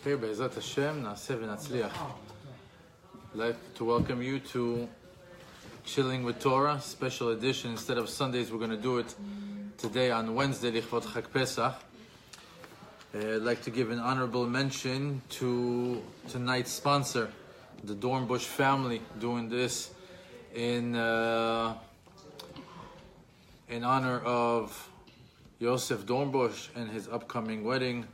Okay, Be'ezrat Hashem, Na'aseh v'Natzliach. I'd like to welcome you to Chilling with Torah, special edition. Instead of Sundays, we're going to do it today on Wednesday, Lichvot Chag Pesach. I'd like to give an honorable mention to tonight's sponsor, the Dornbush family, doing this in honor of Yosef Dornbush and his upcoming wedding.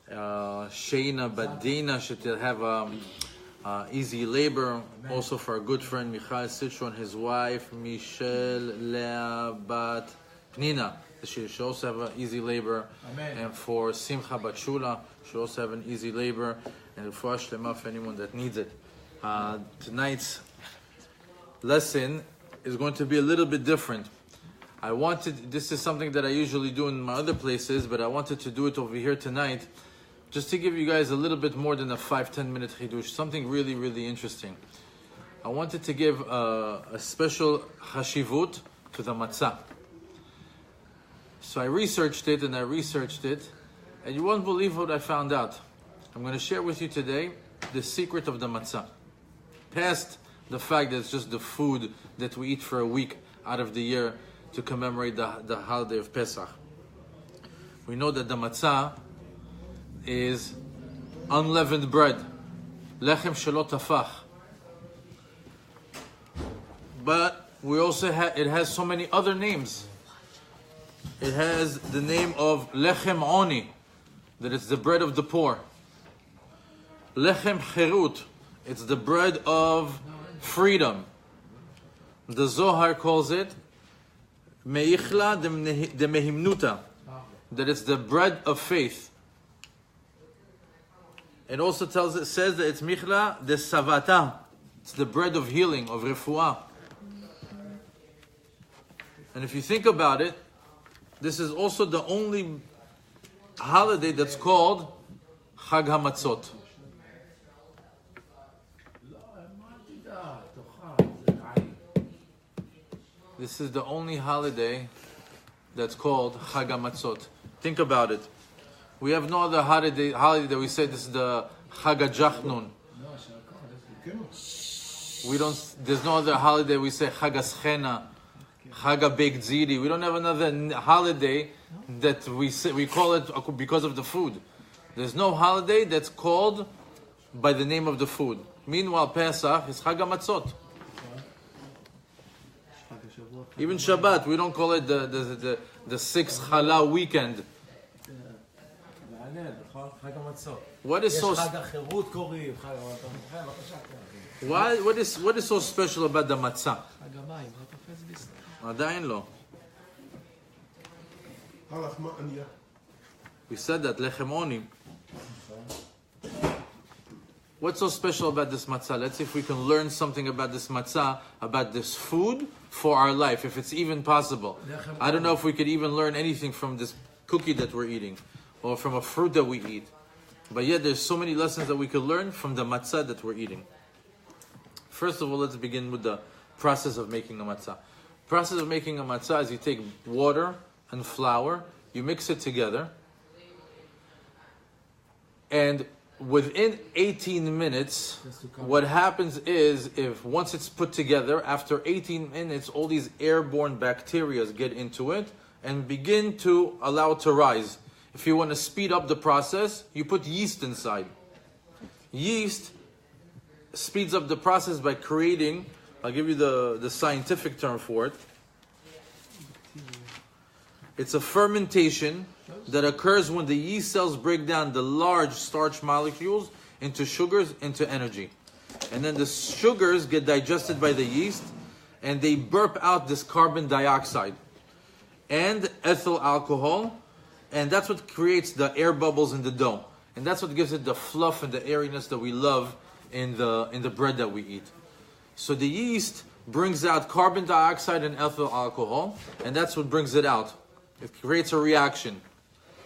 Sheina Badina should have easy labor. Also for our good friend Michael Sitro and his wife Michelle Lea Bat Pnina, she should also have an easy labor. Amen. And for Simcha Batshula, she should also have an easy labor. And for Shlema, for anyone that needs it. Tonight's lesson is going to be a little bit different. This is something that I usually do in my other places, but I wanted to do it over here tonight, just to give you guys a little bit more than a 5-10 minute chidush, something really, really interesting. I wanted to give a special chashivut to the Matza. So I researched it, and you won't believe what I found out. I'm going to share with you today the secret of the Matza. Past the fact that it's just the food that we eat for a week out of the year to commemorate the holiday of Pesach. We know that the Matza is unleavened bread, lechem shelo tafach. But we also it has so many other names. It has the name of lechem oni, that it's the bread of the poor. Lechem cherut, it's the bread of freedom. The Zohar calls it meichla de mehimnuta, that it's the bread of faith. It also says that it's michla de savata. It's the bread of healing, of refuah. And if you think about it, this is also the only holiday that's called Chag HaMatzot. This is the only holiday that's called Chag HaMatzot. Think about it. We have no other holiday that we say this is the Chag HaJachnun. There's no other holiday we say Chag HaSchena, Chag HaBeik Ziri. We don't have another holiday that we call it because of the food. There's no holiday that's called by the name of the food. Meanwhile, Pesach is Chag HaMatzot. Even Shabbat, we don't call it the sixth Chala weekend. What is so special about the matzah? עדיין לא. We said that lechem oni. What's so special about this matzah? Let's see if we can learn something about this matzah, about this food for our life, if it's even possible. I don't know if we could even learn anything from this cookie that we're eating, or from a fruit that we eat. But yet there's so many lessons that we could learn from the matzah that we're eating. First of all, let's begin with the process of making a matzah. The process of making a matzah is you take water and flour, you mix it together, and within 18 minutes, what happens is, once it's put together, after 18 minutes, all these airborne bacteria get into it and begin to allow it to rise. If you want to speed up the process, you put yeast inside. Yeast speeds up the process by creating, I'll give you the scientific term for it. It's a fermentation that occurs when the yeast cells break down the large starch molecules into sugars, into energy. And then the sugars get digested by the yeast, and they burp out this carbon dioxide and ethyl alcohol. And that's what creates the air bubbles in the dough. And that's what gives it the fluff and the airiness that we love in the bread that we eat. So the yeast brings out carbon dioxide and ethyl alcohol, and that's what brings it out. It creates a reaction.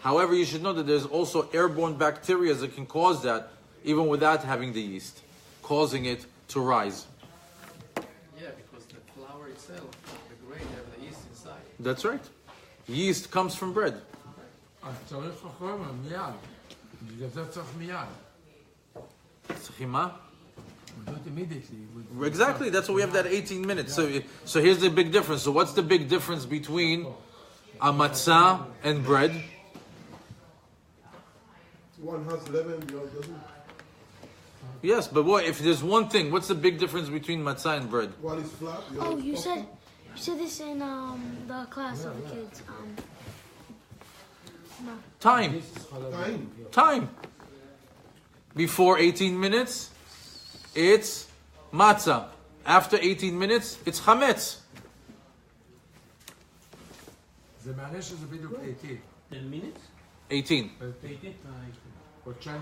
However, you should know that there's also airborne bacteria that can cause that, even without having the yeast, causing it to rise. Yeah, because the flour itself, the grain, have the yeast inside. That's right. Yeast comes from bread. אז צריך חומר מיד. בגלל זה צריך מיד. Tzchima? We do it immediately. Exactly, that's why we have that 18 minutes. So here's the big difference. So what's the big difference between a matzah and bread? One has leaven, the other doesn't. Yes, but what if there's one thing? What's the big difference between matzah and bread? One is flat, the other Oh, is you puffy. said this in the class of the kids. No. Time. Time. Before 18 minutes, it's matzah. After 18 minutes, it's chametz. זה מעניין שזה בדיוק 18. 10 minutes? 18. חודשיים.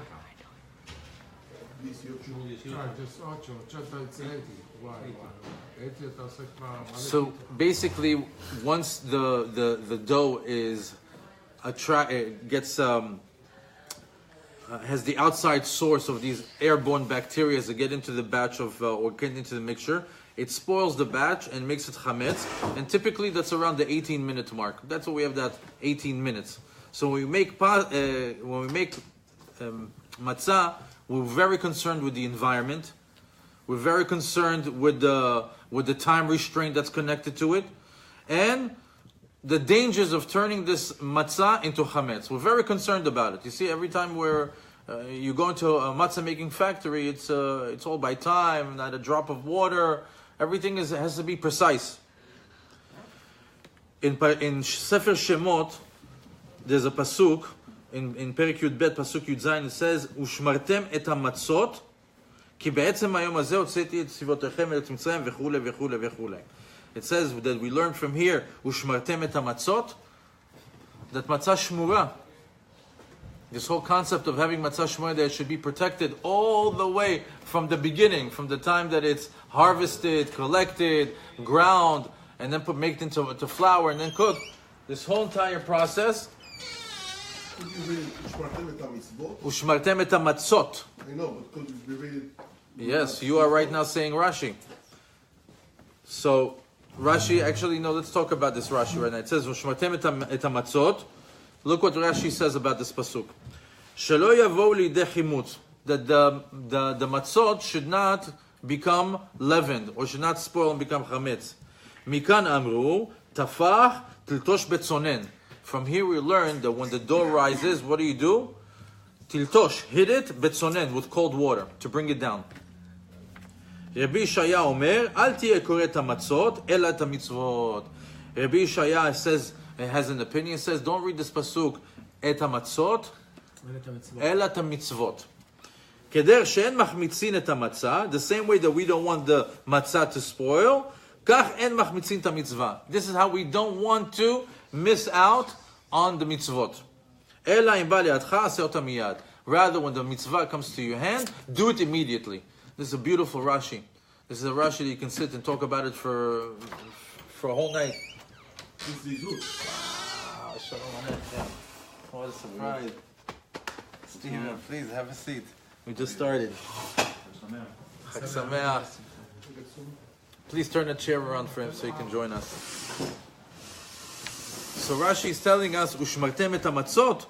just 8 אצלתי. וואי. הייתי אתה עושה כבר מלא. So basically, once the dough is has the outside source of these airborne bacteria that get into the batch of or get into the mixture, it spoils the batch and makes it chametz. And typically, that's around the 18-minute mark. That's why we have that 18 minutes. So when we make matzah, we're very concerned with the environment. We're very concerned with the time restraint that's connected to it, and the dangers of turning this matzah into chametz. We're very concerned about it. You see, every time you go into a matzah making factory, it's all by time, not a drop of water. Everything has to be precise. In Sefer Shemot, there's a pasuk in Perek Yud Bet, pasuk Yud Zayin. It says, "Ushmartem et hamatzot, ki be'etzem hayom hazeh hotzeti et tzivotechem eretz Mitzrayim v'chule v'chule v'chule." It says that we learn from here, "Ushmartem et hamatzot," that matzah shmura. This whole concept of having matzah shmura, that it should be protected all the way from the beginning, from the time that it's harvested, collected, ground, and then made into flour and then cooked. This whole entire process. Could you read Ushmartem et hamitzvot? Ushmartem et hamatzot. I know, but could you read it? Yes, you are right now saying Rashi. So Rashi, actually, no, let's talk about this Rashi right now. It says, Ushmartem et hamatzot. Look what Rashi says about this pasuk. Shelo yavou lidei chimutz. That the matzot should not become leavened, or should not spoil and become chametz. Mikan amru, tafach tiltosh betzonen. From here we learn that when the dough rises, what do? Tiltosh, hit it, betzonen, with cold water, to bring it down. Rabbi Yishaya omer, al tiyeh koreh et hamatzot, ela et hamitzvot. Rabbi Yishaya says, has an opinion, says, don't read this pasuk, et hamatzot, ela et hamitzvot. Keder she'en machmitzin et hamatzah, the same way that we don't want the matzah to spoil, kach en machmitzin et hamitzvah. This is how we don't want to miss out on the mitzvot. Ela im ba liadcha aseh ota miyad. Rather, when the mitzvah comes to your hand, do it immediately. This is a beautiful Rashi. This is a Rashi that you can sit and talk about it for a whole night. It's the Zut. Wow, Sharone Lankry. What a surprise. Steven, please have a seat. We just started. Chag Sameach. Please turn a chair around for him so he can join us. So Rashi is telling us, Ushmartem et hamatzot.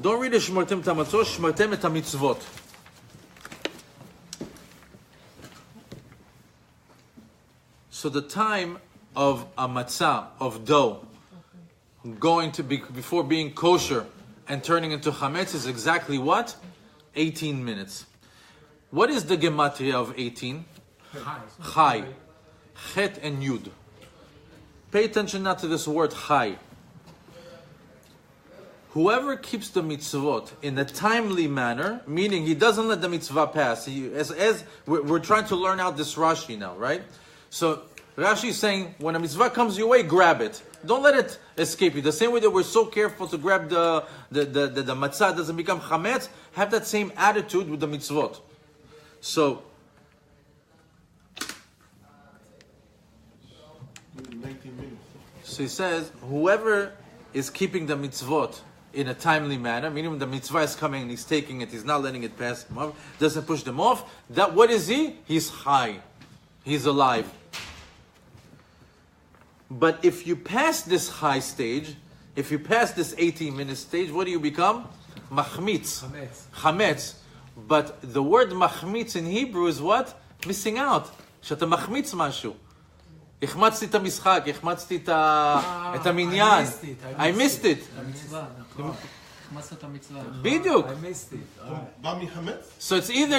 Don't read Ushmartem et hamatzot, Ushmartem et hamitzvot. So the time of a matzah, of dough, going to be, before being kosher and turning into chametz is exactly what? 18 minutes. What is the gematria of 18? Chai. Chet and Yud. Pay attention now to this word chai. Whoever keeps the mitzvot in a timely manner, meaning he doesn't let the mitzvah pass. As we're trying to learn out this Rashi now, right? So Rashi is saying, when a mitzvah comes your way, grab it. Don't let it escape you. The same way that we're so careful to grab the matzah doesn't become chametz, have that same attitude with the mitzvot. So, 19 minutes. so he says, whoever is keeping the mitzvot in a timely manner, meaning when the mitzvah is coming and he's taking it, he's not letting it pass him off, doesn't push them off, that what is he? He's high. He's alive. But if you pass this high stage, if you pass this 18-minute stage, what do you become? Machmitz. Chametz. But the word מחמיץ in Hebrew is what? Missing out. שאתה מחמיץ משהו. החמצתי את המשחק, החמצתי את המניין. I missed it. המצווה, נכון. החמצת את המצווה. בדיוק. I missed it. בא מחמץ? So it's either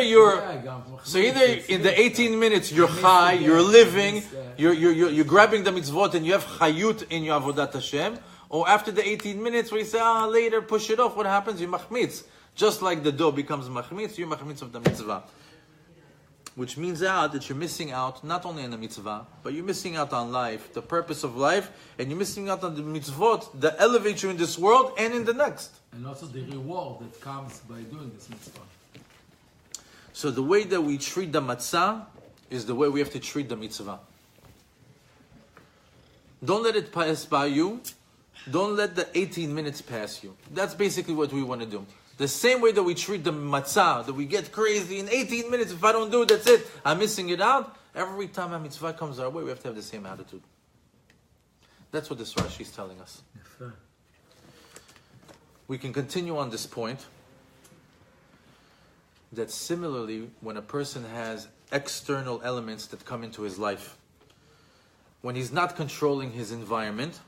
in the 18 minutes you're high, you're living, you're grabbing the mitzvot and you have chayut in your avodat Hashem, or after the 18 minutes where you say, later push it off, what happens? You machmitz. Just like the dough becomes machmitz, you're machmitz of the mitzvah. Which means that you're missing out not only on the mitzvah, but you're missing out on life, the purpose of life, and you're missing out on the mitzvot that elevate you in this world and in the next. And also the reward that comes by doing this mitzvah. So the way that we treat the matzah is the way we have to treat the mitzvah. Don't let it pass by you. Don't let the 18 minutes pass you. That's basically what we want to do. The same way that we treat the matzah, that we get crazy in 18 minutes, if I don't do it, that's it, I'm missing it out. Every time a mitzvah comes our way, we have to have the same attitude. That's what this Rashi is telling us. We can continue on this point, that similarly, when a person has external elements that come into his life, when he's not controlling his environment,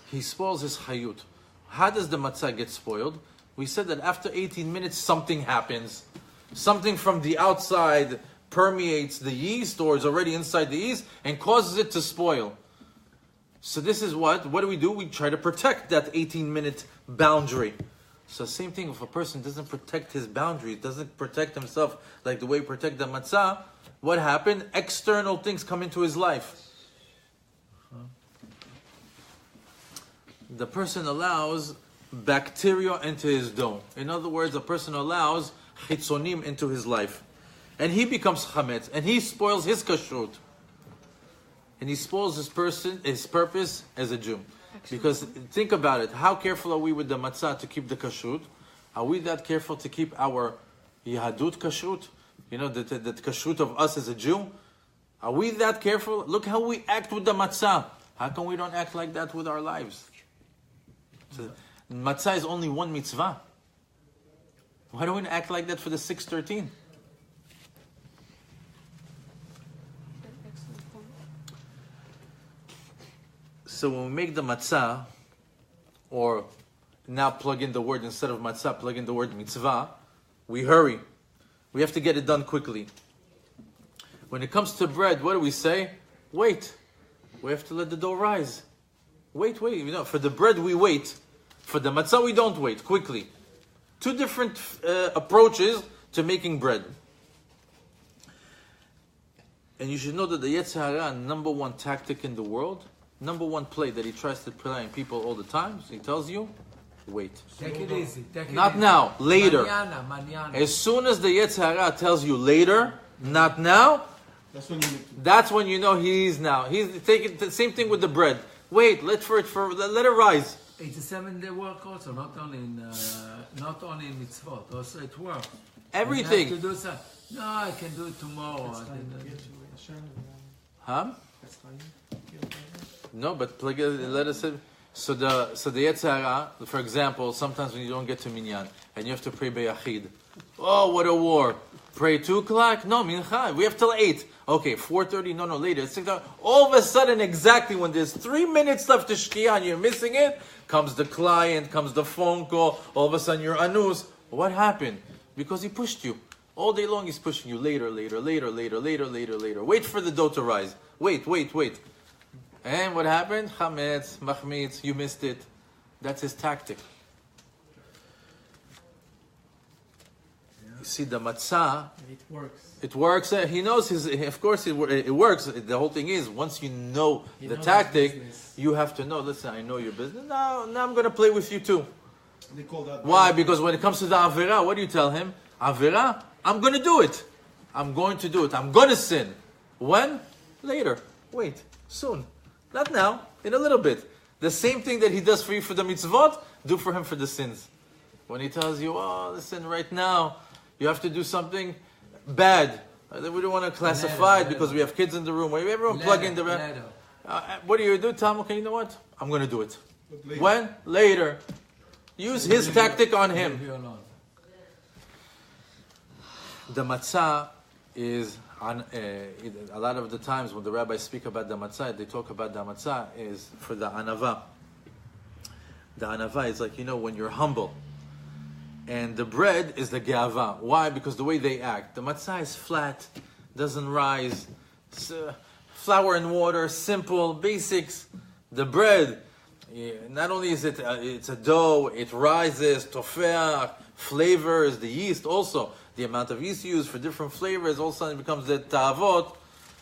he spoils his hayut. How does the matzah get spoiled? We said that after 18 minutes, something happens. Something from the outside permeates the yeast, or is already inside the yeast, and causes it to spoil. So this is what do? We try to protect that 18-minute boundary. So same thing, if a person doesn't protect his boundaries, doesn't protect himself like the way we protect the matzah, what happened? External things come into his life. The person allows bacteria into his dough. In other words, a person allows chitzonim into his life. And he becomes chametz. And he spoils his kashrut. And he spoils his purpose as a Jew. Because think about it. How careful are we with the matzah to keep the kashrut? Are we that careful to keep our yahadut kashrut? You know, the kashrut of us as a Jew? Are we that careful? Look how we act with the matzah. How come we don't act like that with our lives? So, matzah is only one mitzvah. Why don't we act like that for the 613? So when we make the matzah, or now plug in the word, instead of matzah, plug in the word mitzvah, we hurry. We have to get it done quickly. When it comes to bread, what do we say? Wait. We have to let the dough rise. Wait. You know, for the bread we wait. For the matzah we don't wait. Quickly. Two different approaches to making bread. And you should know that the Yetzer Hara, number one tactic in the world, number one play that he tries to play on people all the time, so he tells you, wait. Take it easy. Not now, later. Mañana. As soon as the Yetzer Hara tells you later, not now, that's when you know he's now. He's taking the same thing with the bread. Wait, let it rise. It's a 7-day work also, not only in mitzvot, also at work. Everything. You have to do something. No, I can do it tomorrow. Huh? No, but let us say. So the Yetzer Hara, for example, sometimes when you don't get to minyan and you have to pray beyachid. Oh, what a war! Pray 2 o'clock? No, mincha. We have till 8. Okay, 4:30. No, later. It's 6 o'clock. All of a sudden, exactly when there's 3 minutes left to shkia and you're missing it, comes the client, comes the phone call. All of a sudden, you're anus. What happened? Because he pushed you. All day long, he's pushing you. Later. Wait for the dough to rise. Wait. And what happened? Chametz, machmitz, you missed it. That's his tactic. You see, the matzah, It works. it works. He knows of course it works. The whole thing is, once you know He the knows tactic, his business. you have to know, listen, I know your business. Now I'm going to play with you too. They call that. Why? Because when it comes to the Avera, what do you tell him? Avera, I'm going to do it. I'm going to sin. When? Later. Wait. Soon. Not now. In a little bit. The same thing that he does for you for the mitzvot, do for him for the sins. When he tells you, oh, listen, right now, you have to do something bad. We don't want to classify it because we have kids in the room. Everyone plug in the... what do you do? Tell him, okay, you know what? I'm going to do it. When? Later. Use his tactic on him. The matzah is, a lot of the times when the rabbis speak about the matzah, they talk about the matzah is for the anava. The anava is like, when you're humble. And the bread is the geava. Why? Because the way they act. The matzah is flat, doesn't rise. It's flour and water, simple, basics. The bread, not only is it's a dough, it rises, tofeach, flavors, the yeast also. The amount of yeast used for different flavors, all of a sudden it becomes the ta'avot.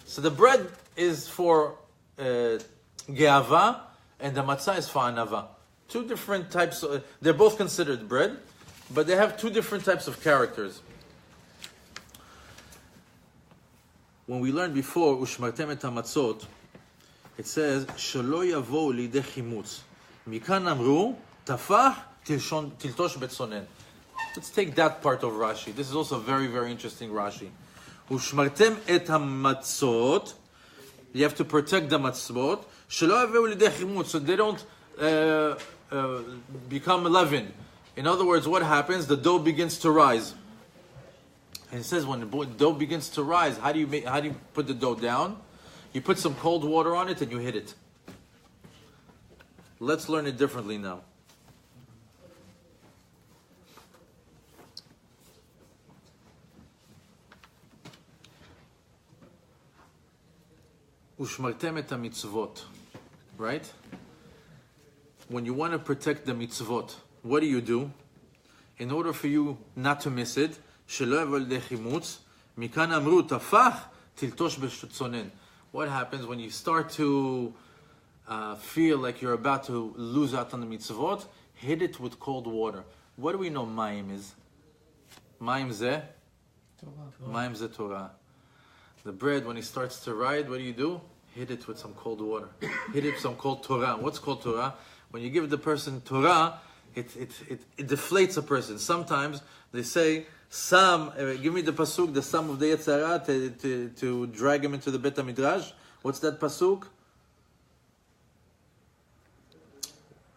So the bread is for geava, and the matzah is for anava. Two different types. They're both considered bread, but they have two different types of characters. When we learned before, ushmartem et hamatzot, it says, shelo yavo lidei chimutz. Mikan amru, tafach tiltosh betzonen. Let's take that part of Rashi. This is also a very, very interesting Rashi. Ushmartem et hamatzot. You have to protect the matzot. Shelo yavo lidei chimutz, so they don't become leavened. In other words, what happens? The dough begins to rise. And it says when the dough begins to rise, how do you put the dough down? You put some cold water on it and you hit it. Let's learn it differently now. Ushmartem et mitzvot, right? When you want to protect the mitzvot, what do? In order for you not to miss it, what happens when you start to feel like you're about to lose out on the mitzvot? Hit it with cold water. What do we know mayim is? Mayim zeh? Mayim zeh Torah. The bread, when it starts to ride, what do? Hit it with some cold water. Hit it with some cold Torah. What's called Torah? When you give the person Torah, it deflates a person. Sometimes they say, give me the pasuk, the sum of the Yetzer Hara to drag him into the Bet HaMidrash. What's that pasuk?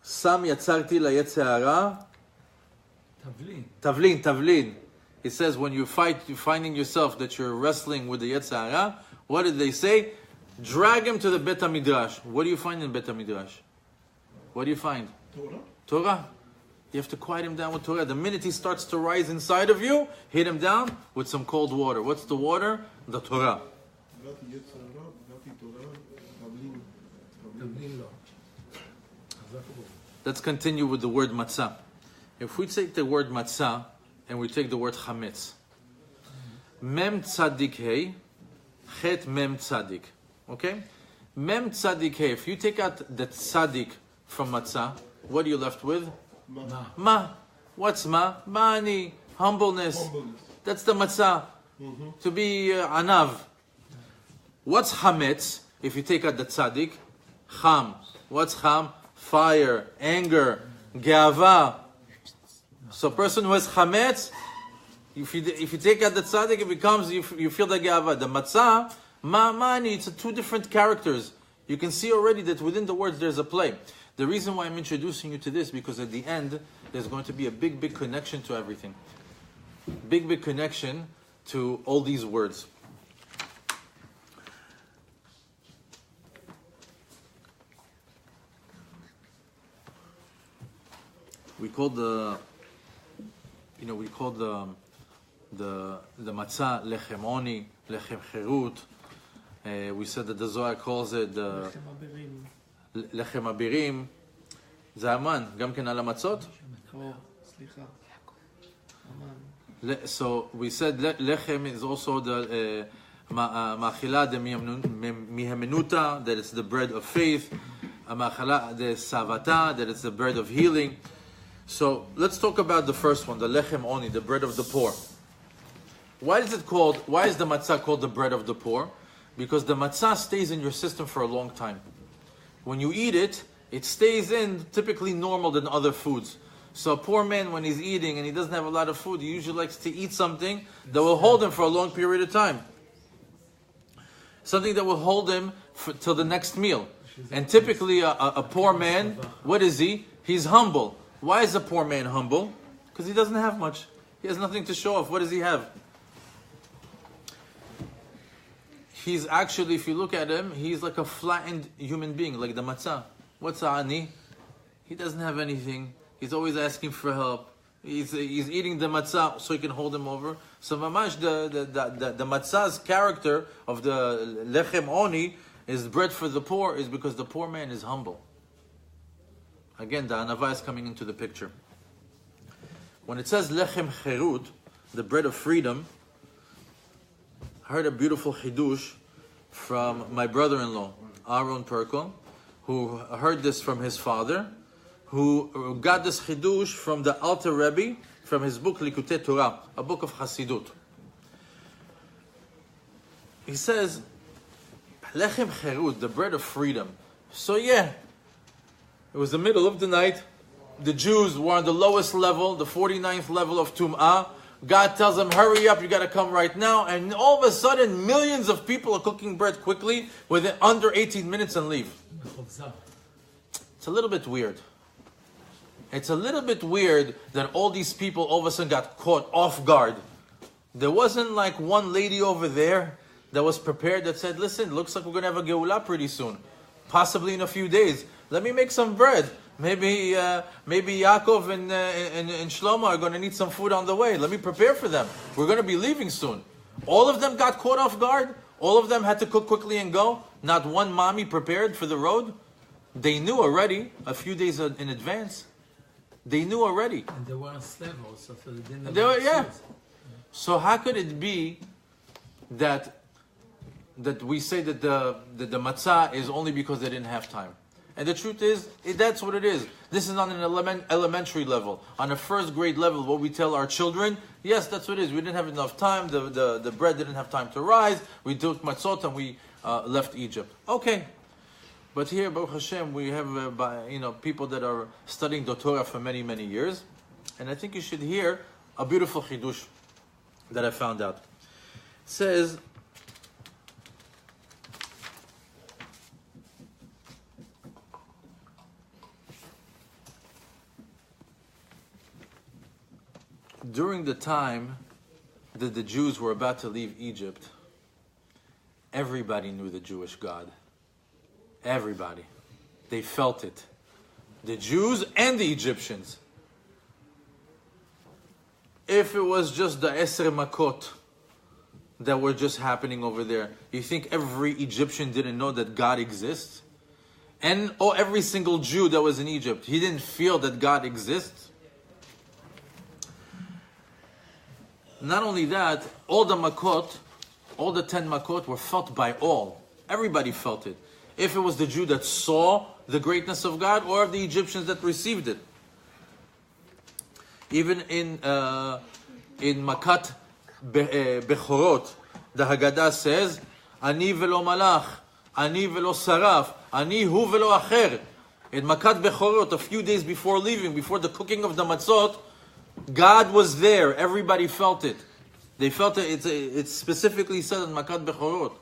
Sam yatzarti la Yetzer Hara. Tavlin. It says when you're finding yourself that you're wrestling with the Yetzer Hara, what did they say? Drag him to the Bet HaMidrash. What do you find in Bet HaMidrash? What do you find? Torah. You have to quiet him down with Torah. The minute he starts to rise inside of you, hit him down with some cold water. What's the water? The Torah. Let's continue with the word matzah. If we take the word matzah and we take the word chametz, mem tzadik hey, chet mem tzadik. Okay? Mem tzadik hey. If you take out the tzadik from matzah, what are you left with? Ma. What's ma? Mani. Humbleness. That's the matzah. To be anav. What's chametz? If you take out the tzaddik, cham. What's cham? Fire, anger, geava. So a person who has chametz, if you take out the tzaddik, it becomes, you feel the geava. The matzah, mani, it's two different characters. You can see already that within the words there's a play. The reason why I'm introducing you to this, because at the end, there's going to be a big, big connection to everything. Big, big connection to all these words. We call the matzah lechem oni, lechem cherut. We said that the Zohar calls it the lechem abirim. זה המן, גם כן על המצות? So we said lechem is also the ma'achila de mihamenuta, that it's the bread of faith. Ma'achila de savata, that it's the bread of healing. So let's talk about the first one, the lechem oni, the bread of the poor. Why is the matzah called the bread of the poor? Because the matzah stays in your system for a long time. When you eat it, it stays in typically normal than other foods. So a poor man, when he's eating and he doesn't have a lot of food, he usually likes to eat something that will hold him for a long period of time. Something that will hold him till the next meal. And typically a poor man, what is he? He's humble. Why is a poor man humble? Because he doesn't have much. He has nothing to show off. What does he have? he's actually, if you look at him, he's like a flattened human being, like the matzah. What's ani? He doesn't have anything. He's always asking for help. He's eating the matzah so he can hold him over. So mamash, the matzah's character of the lechem oni is bread for the poor, is because the poor man is humble. Again, the anava is coming into the picture. When it says lechem cherut, the bread of freedom, I heard a beautiful chidush from my brother-in-law, Aaron Perkel, who heard this from his father, who got this chidush from the Alter Rebbe, from his book Likutei Torah, a book of Hasidut. He says, lechem cherut, the bread of freedom. So yeah, it was the middle of the night. The Jews were on the lowest level, the 49th level of Tum'ah. God tells them, hurry up, you got to come right now. And all of a sudden, millions of people are cooking bread quickly within under 18 minutes and leave. It's a little bit weird. It's a little bit weird that all these people all of a sudden got caught off guard. There wasn't like one lady over there that was prepared that said, listen, looks like we're going to have a Geulah pretty soon. Possibly in a few days. Let me make some bread. Maybe Yaakov and Shlomo are going to need some food on the way. Let me prepare for them. We're going to be leaving soon. All of them got caught off guard. All of them had to cook quickly and go. Not one mommy prepared for the road. They knew already, a few days in advance. They knew already. And they were enslaved also, so they didn't know. Yeah. So how could it be that we say that the matzah is only because they didn't have time? And the truth is, that's what it is. This is on an elementary level. On a first grade level, what we tell our children, yes, that's what it is. We didn't have enough time. The bread didn't have time to rise. We took matzot and we left Egypt. Okay. But here, Baruch Hashem, we have people that are studying the Torah for many, many years. And I think you should hear a beautiful chidush that I found out. It says, during the time that the Jews were about to leave Egypt, everybody knew the Jewish God. Everybody. They felt it. The Jews and the Egyptians. If it was just the Eser Makot that were just happening over there, you think every Egyptian didn't know that God exists? And every single Jew that was in Egypt, he didn't feel that God exists? Not only that, all the Makot, all the 10 Makot were felt by all. Everybody felt it. If it was the Jew that saw the greatness of God, or the Egyptians that received it. Even in Makat Bechorot, the Haggadah says, Ani velo malach, Ani velo saraf, Ani hu velo acher. In Makat Bechorot, a few days before leaving, before the cooking of the matzot, God was there. Everybody felt it. They felt it. It's specifically said in Makat Bechorot.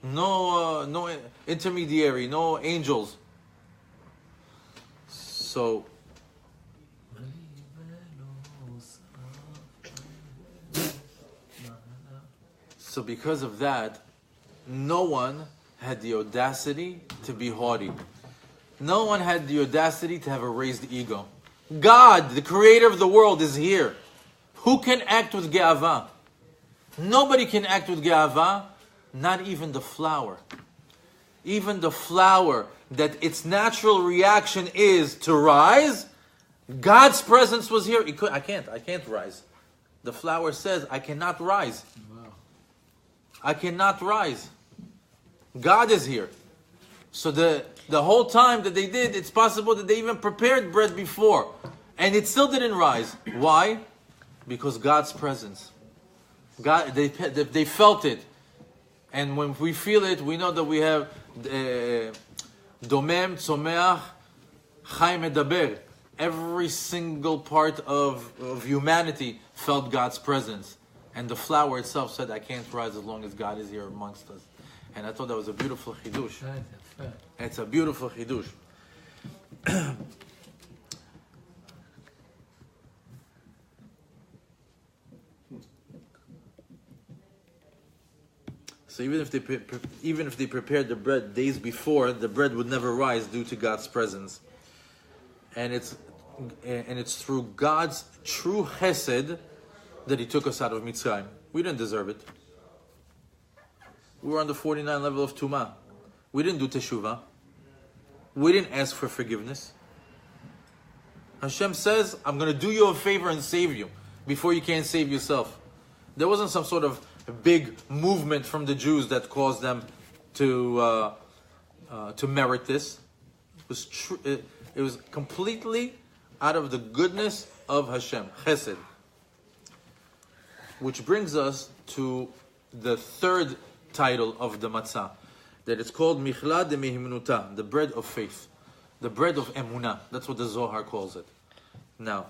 No intermediary, no angels. So because of that, no one had the audacity to be haughty. No one had the audacity to have a raised ego. God, the creator of the world, is here. Who can act with ge'avah? Nobody can act with ge'avah. Not even the flower. Even the flower, that its natural reaction is to rise, God's presence was here. I can't rise. The flower says, I cannot rise. Wow. I cannot rise. God is here. So the whole time that they did, it's possible that they even prepared bread before. And it still didn't rise. Why? Because God's presence. God, they felt it. And when we feel it, we know that we have Domem, Tzomeach, Chai Medaber. Every single part of humanity felt God's presence. And the flower itself said, I can't rise as long as God is here amongst us. And I thought that was a beautiful chidush. It's a beautiful chidush. So even if they prepared the bread days before, the bread would never rise due to God's presence. And it's through God's true chesed that He took us out of Mitzrayim. We didn't deserve it. We were on the 49 level of Tumah. We didn't do teshuvah. We didn't ask for forgiveness. Hashem says, I'm going to do you a favor and save you before you can't save yourself. There wasn't some sort of big movement from the Jews that caused them to merit this. It was completely out of the goodness of Hashem, Chesed. Which brings us to the third title of the Matza, that it's called Michla de Mehimnuta, the bread of faith, the bread of Emunah. That's what the Zohar calls it. Now,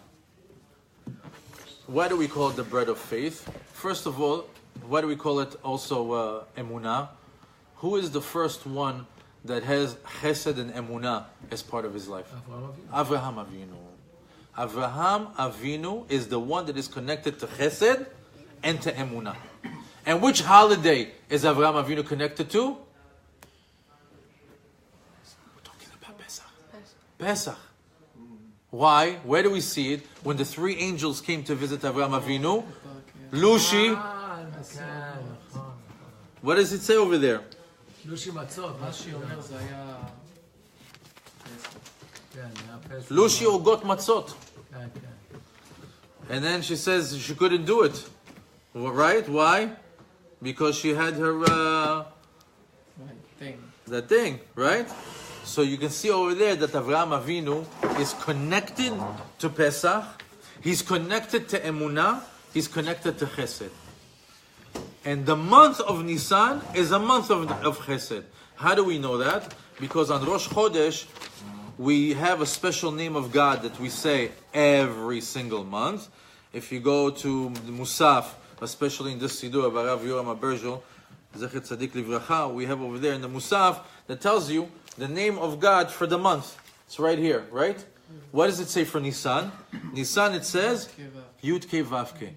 why do we call it the bread of faith? First of all, why do we call it also Emunah? Who is the first one that has Chesed and Emunah as part of his life? Avraham Avinu. Avraham Avinu is the one that is connected to Chesed and to Emunah. And which holiday is Avraham Avinu connected to? We're talking about Pesach. Pesach. Why? Where do we see it? When the three angels came to visit Avraham Avinu, Lushi. What does it say over there? לושי מצות, מה שהיא אומרת זה היה... Lushi ogot matzot. And then she says she couldn't do it. Right? Why? Because she had her... that thing, right? So you can see over there that Avraham Avinu is connected to Pesach. He's connected to Emunah. He's connected to Chesed. And the month of Nisan is a month of Chesed. How do we know that? Because on Rosh Chodesh, we have a special name of God that we say every single month. If you go to the Musaf, especially in this Siddur of Arav Yoram Aberjel, Zecher Tzadik Livracha, we have over there in the Musaf that tells you the name of God for the month. It's right here, right? What does it say for Nisan? Nisan, it says Yud Kei Vav Kei.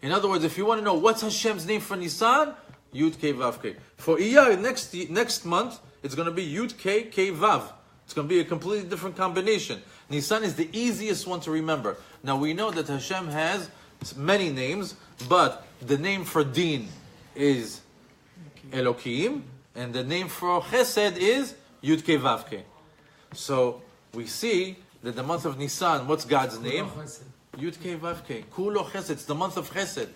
In other words, if you want to know what's Hashem's name for Nisan, Yud Kei Vav Kei. For Iyar, next month, it's going to be Yud Kei Kei Vav. It's going to be a completely different combination. Nisan is the easiest one to remember. Now we know that Hashem has many names, but the name for Din is Elokim, and the name for Chesed is Yud Kei Vav Kei. So we see that the month of Nisan, what's God's name? Yud Kei Vav Kei. Kulo Chesed. It's the month of Chesed.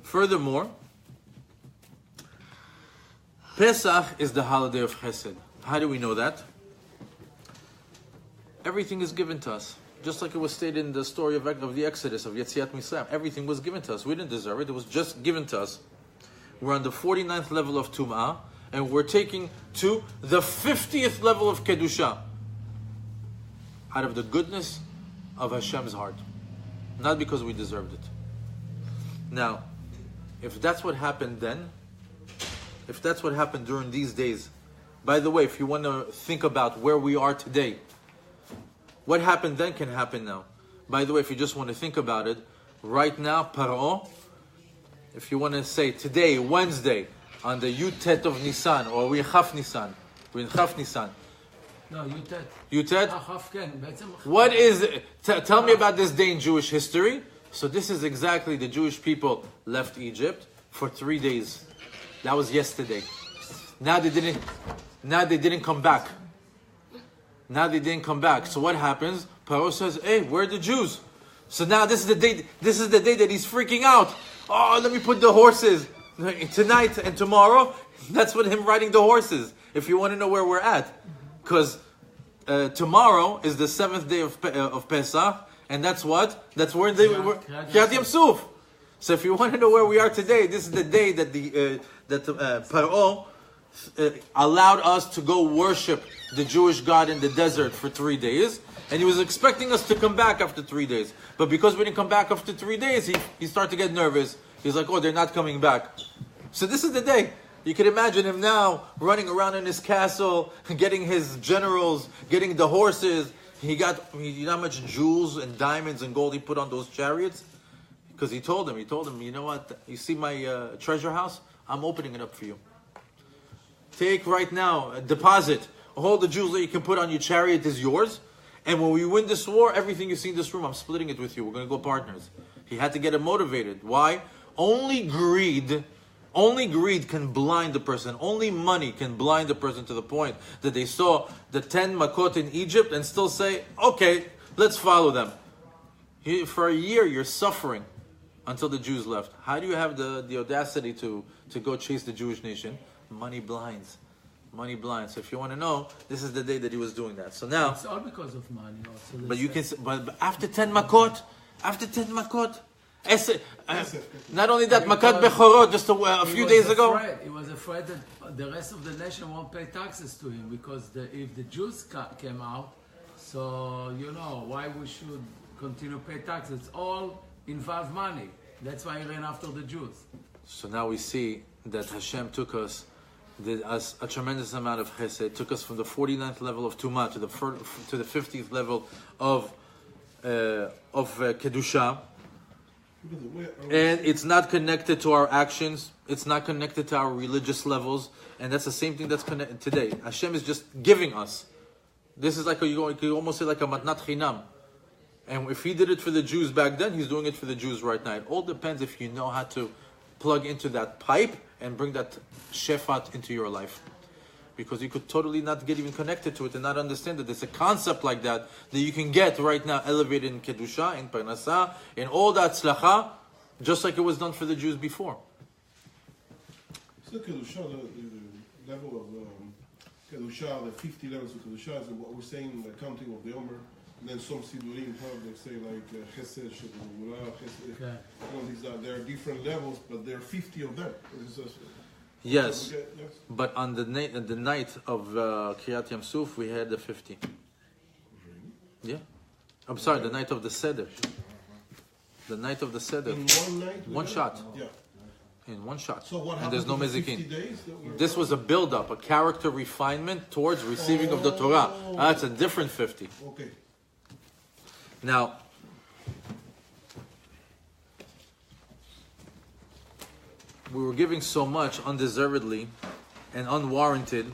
Furthermore, Pesach is the holiday of Chesed. How do we know that? Everything is given to us. Just like it was stated in the story of the Exodus, of Yetziat Mitzrayim. Everything was given to us. We didn't deserve it. It was just given to us. We're on the 49th level of Tum'ah, and we're taking to the 50th level of Kedusha. Out of the goodness of Hashem's heart. Not because we deserved it. Now, if that's what happened then, if that's what happened during these days, by the way, if you want to think about where we are today, what happened then can happen now. By the way, if you just want to think about it, right now, Paro, if you want to say today, Wednesday, on the Yud Tet of Nisan, or we're in Chaf Nisan, No, Yutet. Yutet? What is it? Tell me about this day in Jewish history. So this is exactly the Jewish people left Egypt for 3 days. That was yesterday. Now they didn't come back. So what happens? Paro says, hey, where are the Jews? So now this is the day that he's freaking out. Oh, let me put the horses tonight and tomorrow. That's what him riding the horses. If you want to know where we're at. Because tomorrow is the 7th day of Pesach, and that's what? That's where they were. Kriyat Yam Suf. So if you want to know where we are today, this is the day that Paro allowed us to go worship the Jewish God in the desert for 3 days, and he was expecting us to come back after 3 days. But because we didn't come back after 3 days, he started to get nervous. He's like, oh, they're not coming back. So this is the day. You can imagine him now running around in his castle, getting his generals, getting the horses. You know how much jewels and diamonds and gold he put on those chariots? Because he told him, you know what? You see my treasure house? I'm opening it up for you. Take right now, a deposit. All the jewels that you can put on your chariot is yours. And when we win this war, everything you see in this room, I'm splitting it with you. We're going to go partners. He had to get him motivated. Why? Only greed can blind the person. Only money can blind the person to the point that they saw the 10 makot in Egypt and still say, okay, let's follow them. For a year, you're suffering until the Jews left. How do you have the audacity to go chase the Jewish nation? Money blinds. Money blinds. So if you want to know, this is the day that he was doing that. So now, it's all because of money. Also. But you can. But after 10 makot, not only that, makat bechorot just a few days ago. He was afraid that the rest of the nation won't pay taxes to him because if the Jews came out, so why we should continue to pay taxes? It's all involved money. That's why he ran after the Jews. So now we see that Hashem took us, did us a tremendous amount of chesed, took us from the 49th level of Tumah to the 50th level of Kedusha. And it's not connected to our actions. It's not connected to our religious levels. And that's the same thing that's connected today. Hashem is just giving us. This is like, you could almost say like a matnat chinam. And if he did it for the Jews back then, he's doing it for the Jews right now. It all depends if you know how to plug into that pipe and bring that shefat into your life. Because you could totally not get even connected to it and not understand that there's a concept like that you can get right now elevated in Kedusha, in Parnasah, in all that tzlacha, just like it was done for the Jews before. So Kedusha, the level of Kedusha, the 50 levels of Kedusha is what we're saying, the counting of the Omer. And then some Sidurim have, they say like Chesed, Shekul, Chesed. There are different levels, but there are 50 of them. Yes, but on the night of Kriyat Yam Suf, we had the 50. Yeah. I'm sorry, the night of the Seder. The night of the Seder. In one night? One shot. Yeah. In one shot. So what and there's no happened to the mezikin. This was a build-up, a character refinement towards receiving of the Torah. That's a different 50. Okay. Now, we were giving so much undeservedly and unwarranted,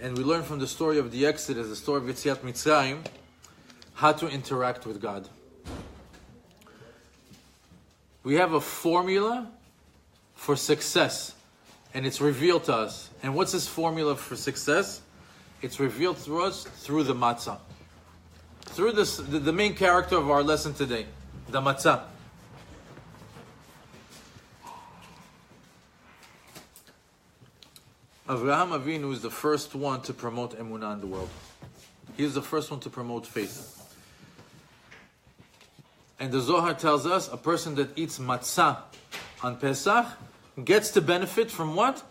and we learned from the story of the Exodus, the story of Yetziat Mitzrayim, how to interact with God. We have a formula for success, and it's revealed to us. And what's this formula for success? It's revealed to us through the Matza. Through this, the main character of our lesson today, the Matza. Avraham Avinu is the first one to promote emunah in the world. He is the first one to promote faith. And the Zohar tells us a person that eats matzah on Pesach gets to benefit from what?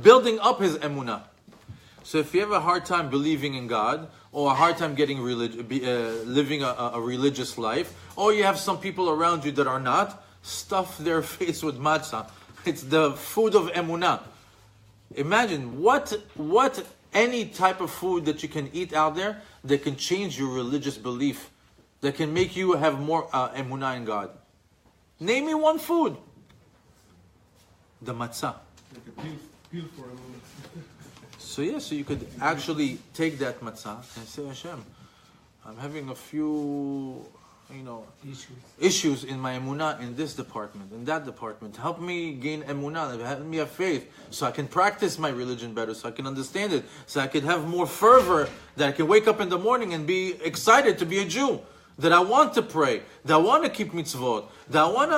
Building up his emunah. So if you have a hard time believing in God, or a hard time getting living a religious life, or you have some people around you that are not, stuff their face with matzah. It's the food of emunah. Imagine what any type of food that you can eat out there that can change your religious belief, that can make you have more emunah in God. Name me one food. The matzah. Like a peel for emunah. So you could actually take that matzah and say, Hashem, I'm having a few, issues in my emunah in this department, in that department. Help me gain emunah, help me have faith, so I can practice my religion better, so I can understand it, so I can have more fervor, that I can wake up in the morning and be excited to be a Jew. That I want to pray, that I want to keep mitzvot, that I want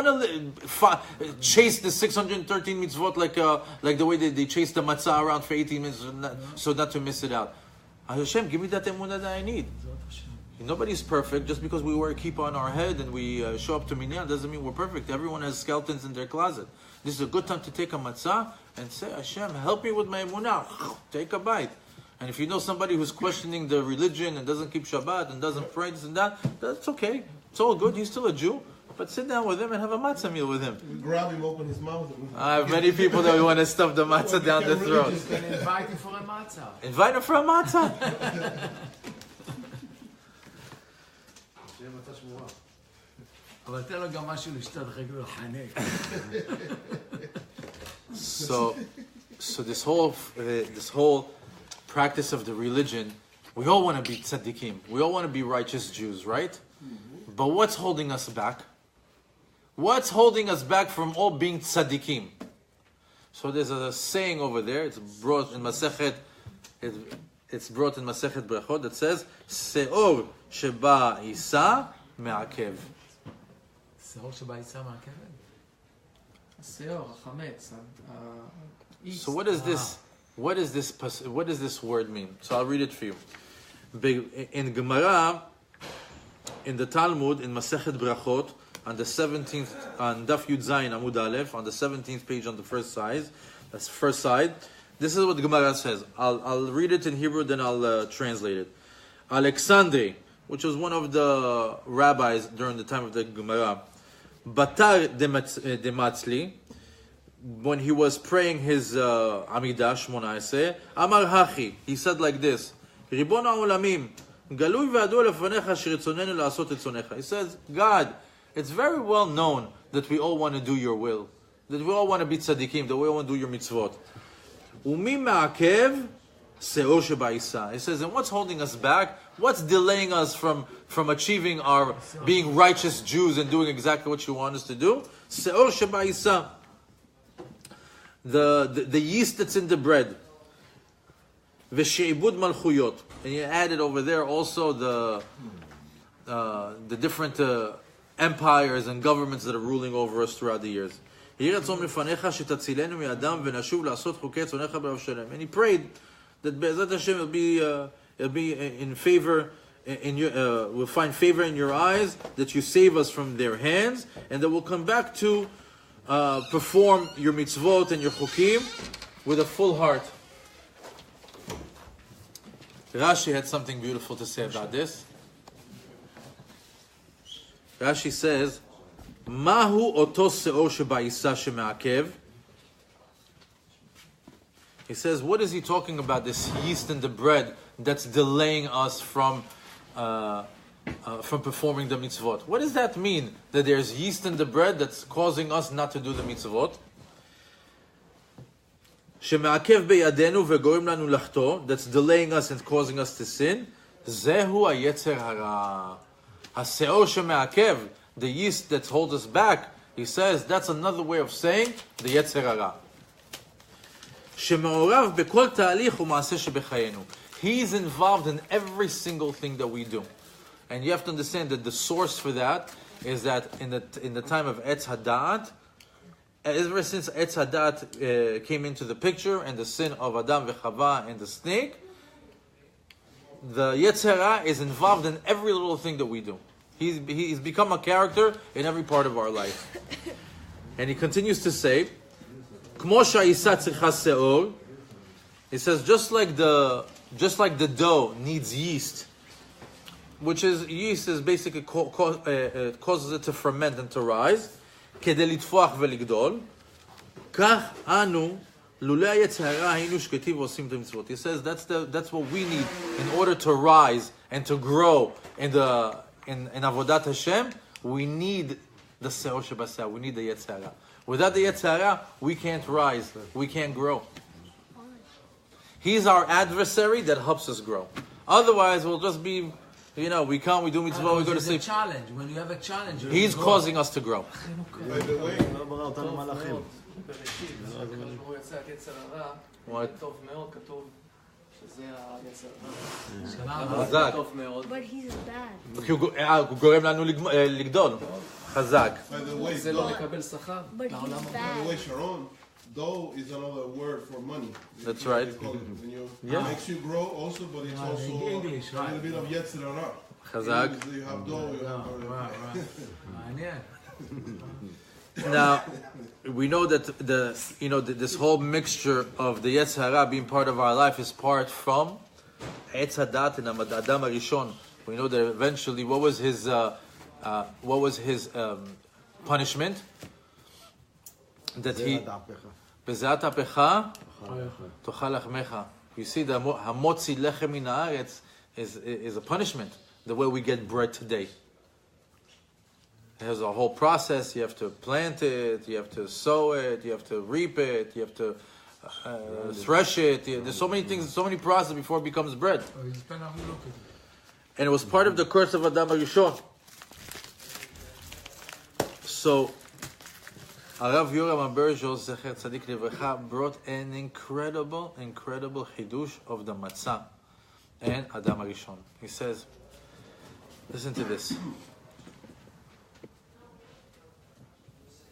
to chase the 613 mitzvot like the way they chase the matzah around for 18 minutes, so not to miss it out. Hashem, give me that emunah that I need. Nobody's perfect. Just because we wear a kippah on our head and we show up to minyan doesn't mean we're perfect. Everyone has skeletons in their closet. This is a good time to take a matzah and say, Hashem, help me with my emunah. Take a bite. And if you know somebody who's questioning the religion and doesn't keep Shabbat and doesn't pray this and that, that's okay. It's all good. He's still a Jew. But sit down with him and have a matzah meal with him. We grab him, open his mouth. I have many people that we want to stuff the matzah down their throat. And invite him for a matzah. Invite him for a matzah. אבל תן לו גם משהו לשתות, חייב לו לחנק. So this whole practice of the religion, we all want to be tzaddikim. We all want to be righteous Jews, right? But what's holding us back? What's holding us back from all being tzaddikim? So there's a saying over there. It's brought in Masechet. It's brought in Masechet Brachot that says, "Seor sheba isa me'akev." שיעור שבא יצא מהכבד? השיעור, החמץ, האיס. So what does this word mean? So I'll read it for you. In Gemara, in the Talmud, in Masechet Brachot, on the 17th, on Daf Yud Zayin Amud Aleph, on the 17th page on the first side, this is what the Gemara says. I'll read it in Hebrew, then I'll translate it. Alexandre, which was one of the rabbis during the time of the Gemara, Batar de Matzli, when he was praying his Amidah Shmonaaseh, Amar Hachi, he said like this, Ribon ha'olamim, galui ve'adu lefanecha sheritzonenu la'asot et tzonecha. He says, God, it's very well known that we all want to do your will, that we all want to be tzaddikim, that we all want to do your mitzvot. Umi ma'akev se'or sheba'isa. He says, and what's holding us back? What's delaying us from achieving our being righteous Jews and doing exactly what you want us to do? Se'or sheba'isa. The yeast that's in the bread. V'she'ibud malchuyot. And you added over there also the different empires and governments that are ruling over us throughout the years. And he prayed that Be'ezat Hashem will be in favor, will find favor in your eyes, that you save us from their hands, and that we'll come back to perform your mitzvot and your chukim with a full heart. Rashi had something beautiful to say about this. Rashi says, Mahu oto se'or sheba'isa sheme'akev. He says, what is he talking about, this yeast in the bread that's delaying us from performing the mitzvot? What does that mean, that there's yeast in the bread that's causing us not to do the mitzvot? Sheme'akev beyadenu ve'gorim lanu lachto, that's delaying us and causing us to sin. Zehu ha'yetzer hara. Ha'se'or sheme'akev, the yeast that holds us back. He says that's another way of saying the yetzer hara. Sheme'orav bekol ta'alich u'ma'aseh shebechayenu. He's involved in every single thing that we do. And you have to understand that the source for that is that in the time of Etz Hadat, ever since Etz Hadat came into the picture, and the sin of Adam v'Chava and the snake, the Yetzer Hara is involved in every little thing that we do. He's become a character in every part of our life. And he continues to say, Kmo sha'isa tzricha se'or, he says, just like the dough needs yeast, which is yeast is basically causes it to ferment and to rise. כדי לטפוח ולגדול, כך אנו, לולא היצר הרע, היינו שקטים ועושים את המצוות. He says that's what we need in order to rise and to grow in avodat Hashem. We need the se'or shebaseh. We need the yetzer hara. Without the yetzer hara, we can't rise. We can't grow. He's our adversary that helps us grow. Otherwise, we'll just be, we do mitzvah, we go to sleep. It's a challenge. When you have a challenge, He's causing us to grow. By the way, בראשית, כשהקדוש ברוך הוא יצא את יצר הרע, טוב מאוד, כתוב שזה היצר הרע. חזק. טוב מאוד. But he's bad. כי הוא גורם לנו לגדול. חזק. by the way, זה לא מקבל שכר. But he's by the bad. way, Sharone, dough is another word for money. That's right. They call it. And Yeah. It makes you grow also, but it's also English, a right. little bit of yetzer hara. חזק. You have dough, you have מעניין. Now, we know that this whole mixture of the Yetzer Hara being part of our life is part from Etz Hadat and Adam Arishon. We know that eventually, what was his punishment? That he Bezeat apecha tochal lachmecha. You see, the hamotzi lechem min haaretz is a punishment. The way we get bread today. It has a whole process. You have to plant it, you have to sow it, you have to reap it, you have to thresh it. There's so many things, so many processes before it becomes bread. And it was part of the curse of Adam HaRishon. So, Arav Yoram Aberjo Zecher Tzadik Livrecha brought an incredible chidush of the Matza and Adam HaRishon. He says, listen to this.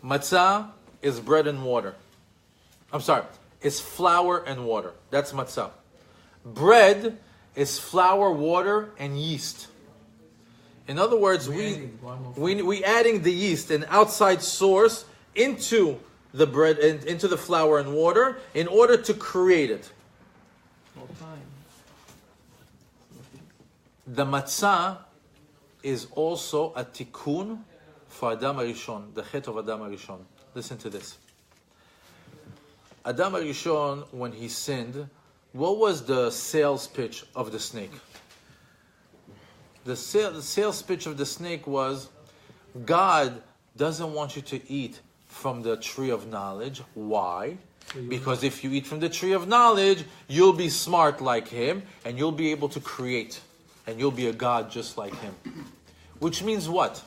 Matza is bread and water. I'm sorry, it's flour and water. That's Matza. Bread is flour, water, and yeast. In other words, we adding the yeast, an outside source, into the bread and into the flour and water in order to create it. The matzah is also a tikkun for Adam HaRishon, the chet of Adam HaRishon. Listen to this. Adam HaRishon, when he sinned, what was the sales pitch of the snake? The sales pitch of the snake was, God doesn't want you to eat from the tree of knowledge. Why? Because if you eat from the tree of knowledge, you'll be smart like him, and you'll be able to create, and you'll be a God just like him. Which means what?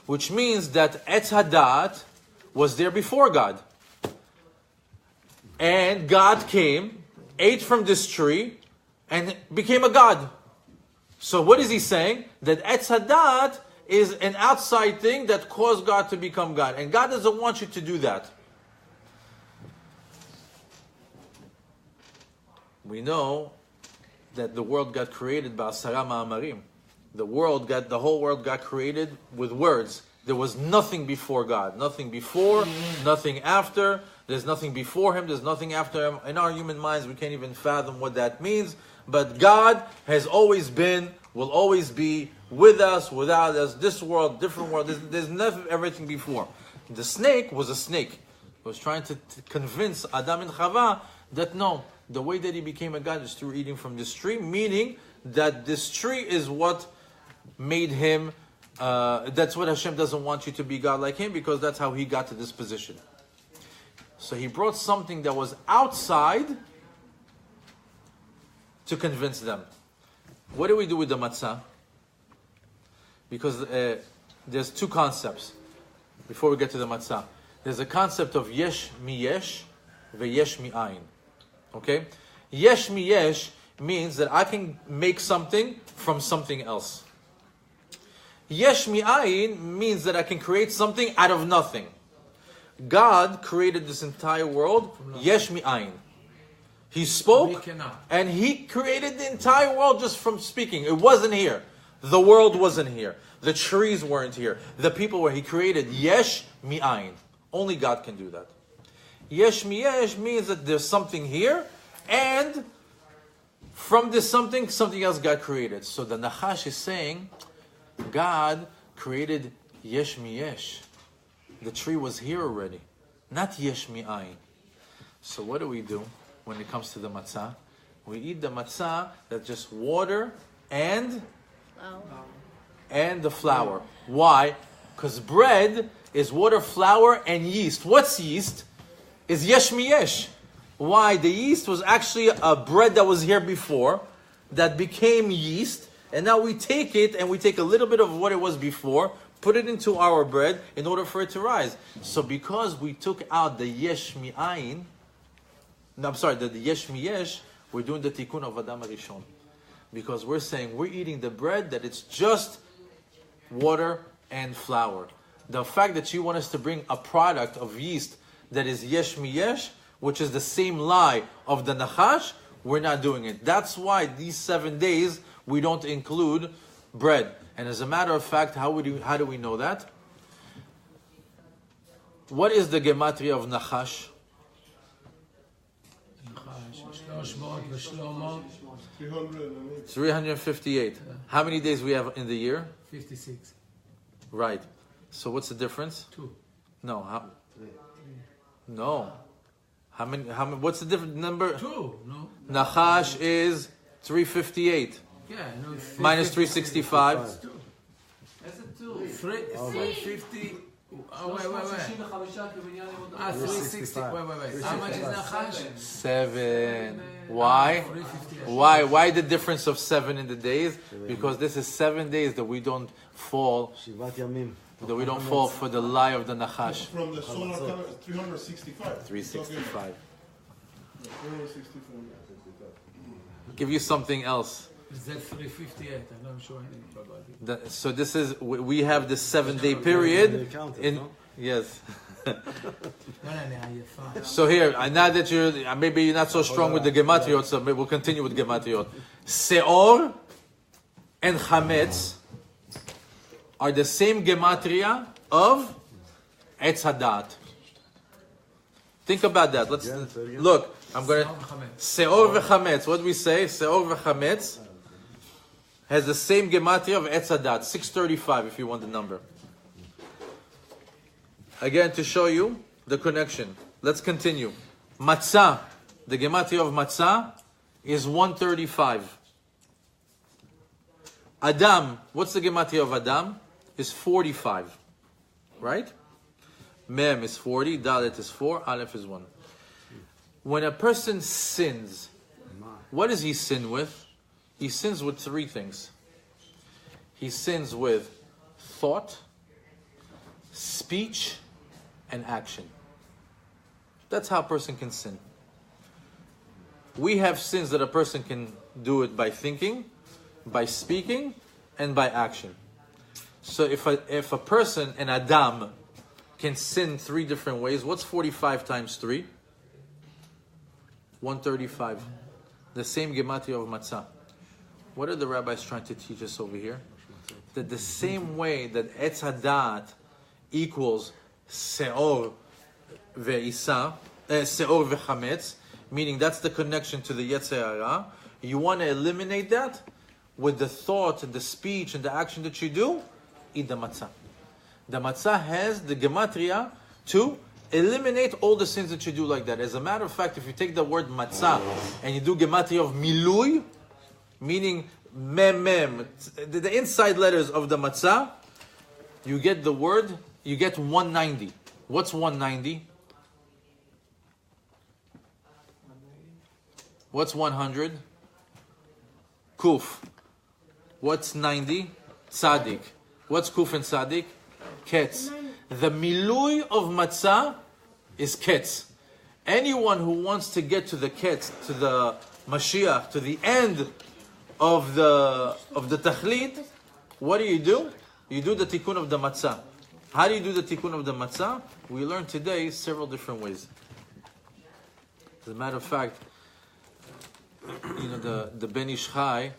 Which means that Etz Hadat was there before God. And God came, ate from this tree, and became a God. So what is he saying? That Etz Hadat is an outside thing that caused God to become God. And God doesn't want you to do that. We know that the world got created by Asara Ma'amarim. The whole world got created with words. There was nothing before God. Nothing before, nothing after. There's nothing before him, there's nothing after him. In our human minds, we can't even fathom what that means. But God has always been, will always be, with us, without us, this world, different world. There's never everything before. The snake was a snake. He was trying to convince Adam and Chava that no, the way that he became a God is through eating from this tree, meaning that this tree is what made him, that's what Hashem doesn't want you to be God like him, because that's how he got to this position. So he brought something that was outside to convince them. What do we do with the matzah? Because there's two concepts before we get to the matzah. There's a concept of yesh mi yesh veyesh mi ayin. Okay? Yesh mi yesh means that I can make something from something else. Yesh mi ayin means that I can create something out of nothing. God created this entire world, yesh mi ayin. He spoke, and he created the entire world just from speaking. It wasn't here. The world wasn't here. The trees weren't here. The people were. He created yesh mi ayin. Only God can do that. Yesh mi yesh means that there's something here, and from this something else got created. So the Nachash is saying, God created yesh mi yesh. The tree was here already, not yesh mi ayin. So what do we do when it comes to the matzah? We eat the matzah that's just water and the flour. Why? Because bread is water, flour, and yeast. What's yeast? Is yesh mi yesh. Why? The yeast was actually a bread that was here before, that became yeast, and now we take it and we take a little bit of what it was before, put it into our bread in order for it to rise. So because we took out the yesh mi ayin, the yesh mi yesh, we're doing the tikkun of Adam HaRishon. Because we're saying we're eating the bread that it's just water and flour. The fact that you want us to bring a product of yeast that is yesh mi yesh, which is the same lie of the Nachash, we're not doing it. That's why these 7 days we don't include bread. And as a matter of fact, how do we know that? What is the gematria of Nachash? 358. How many days we have in the year? 56. Right. So what's the difference? 2. No. No. How many? What's the different number? 2. No. Nachash is 358. Yeah. No, minus 365. That's a 2. 350. Oh, wait. 360. Wait. How much is Nachash? 7. Why? Why the difference of 7 in the days? Because this is 7 days that we don't fall. That we don't fall for the lie of the Nachash. From the solar calendar, 365. 365. 365. Give you something else. Is that 358? I'm not sure anything about it. So this is, we have this 7-day period. Yes. So here, now that maybe you're not so strong with the Gematriot, so maybe we'll continue with Gematriot. Seor and Chametz are the same Gematria of Etz Hadat. Think about that. Let's look. I'm going to Seor v'Chametz. What do we say? Seor v'Chametz has the same Gematria of Etz Hadat, 635 if you want the number. Again, to show you the connection. Let's continue. Matza, the Gematria of Matza is 135. Adam, what's the Gematria of Adam? Is 45. Right? Mem is 40, Dalet is 4, Aleph is 1. When a person sins, what does he sin with? He sins with 3 things. He sins with thought, speech, and action. That's how a person can sin. We have sins that a person can do it by thinking, by speaking, and by action. So if a person, an Adam, can sin 3 different ways, what's 45 times 3? 135. The same Gematria of Matzah. What are the rabbis trying to teach us over here? That the same way that Etz Hadat equals Seor ve'Isa, Seor ve'Chametz, meaning that's the connection to the Yetzer Hara, you want to eliminate that with the thought and the speech and the action that you do, eat the matzah. The matzah has the gematria to eliminate all the sins that you do like that. As a matter of fact, if you take the word matzah and you do gematria of milui, meaning mem, the inside letters of the matzah, you get the word, you get 190. What's 190? What's 100? Kuf. What's 90? Tzadik. What's Kuf and Tzadik? Ketz. The milui of matzah is Ketz. Anyone who wants to get to the Ketz, to the Mashiach, to the end of the Tachlit, what do? You do the Tikkun of the matzah. How do you do the Tikkun of the matzah? We learned today several different ways. As a matter of fact, the Ben Ish Chai,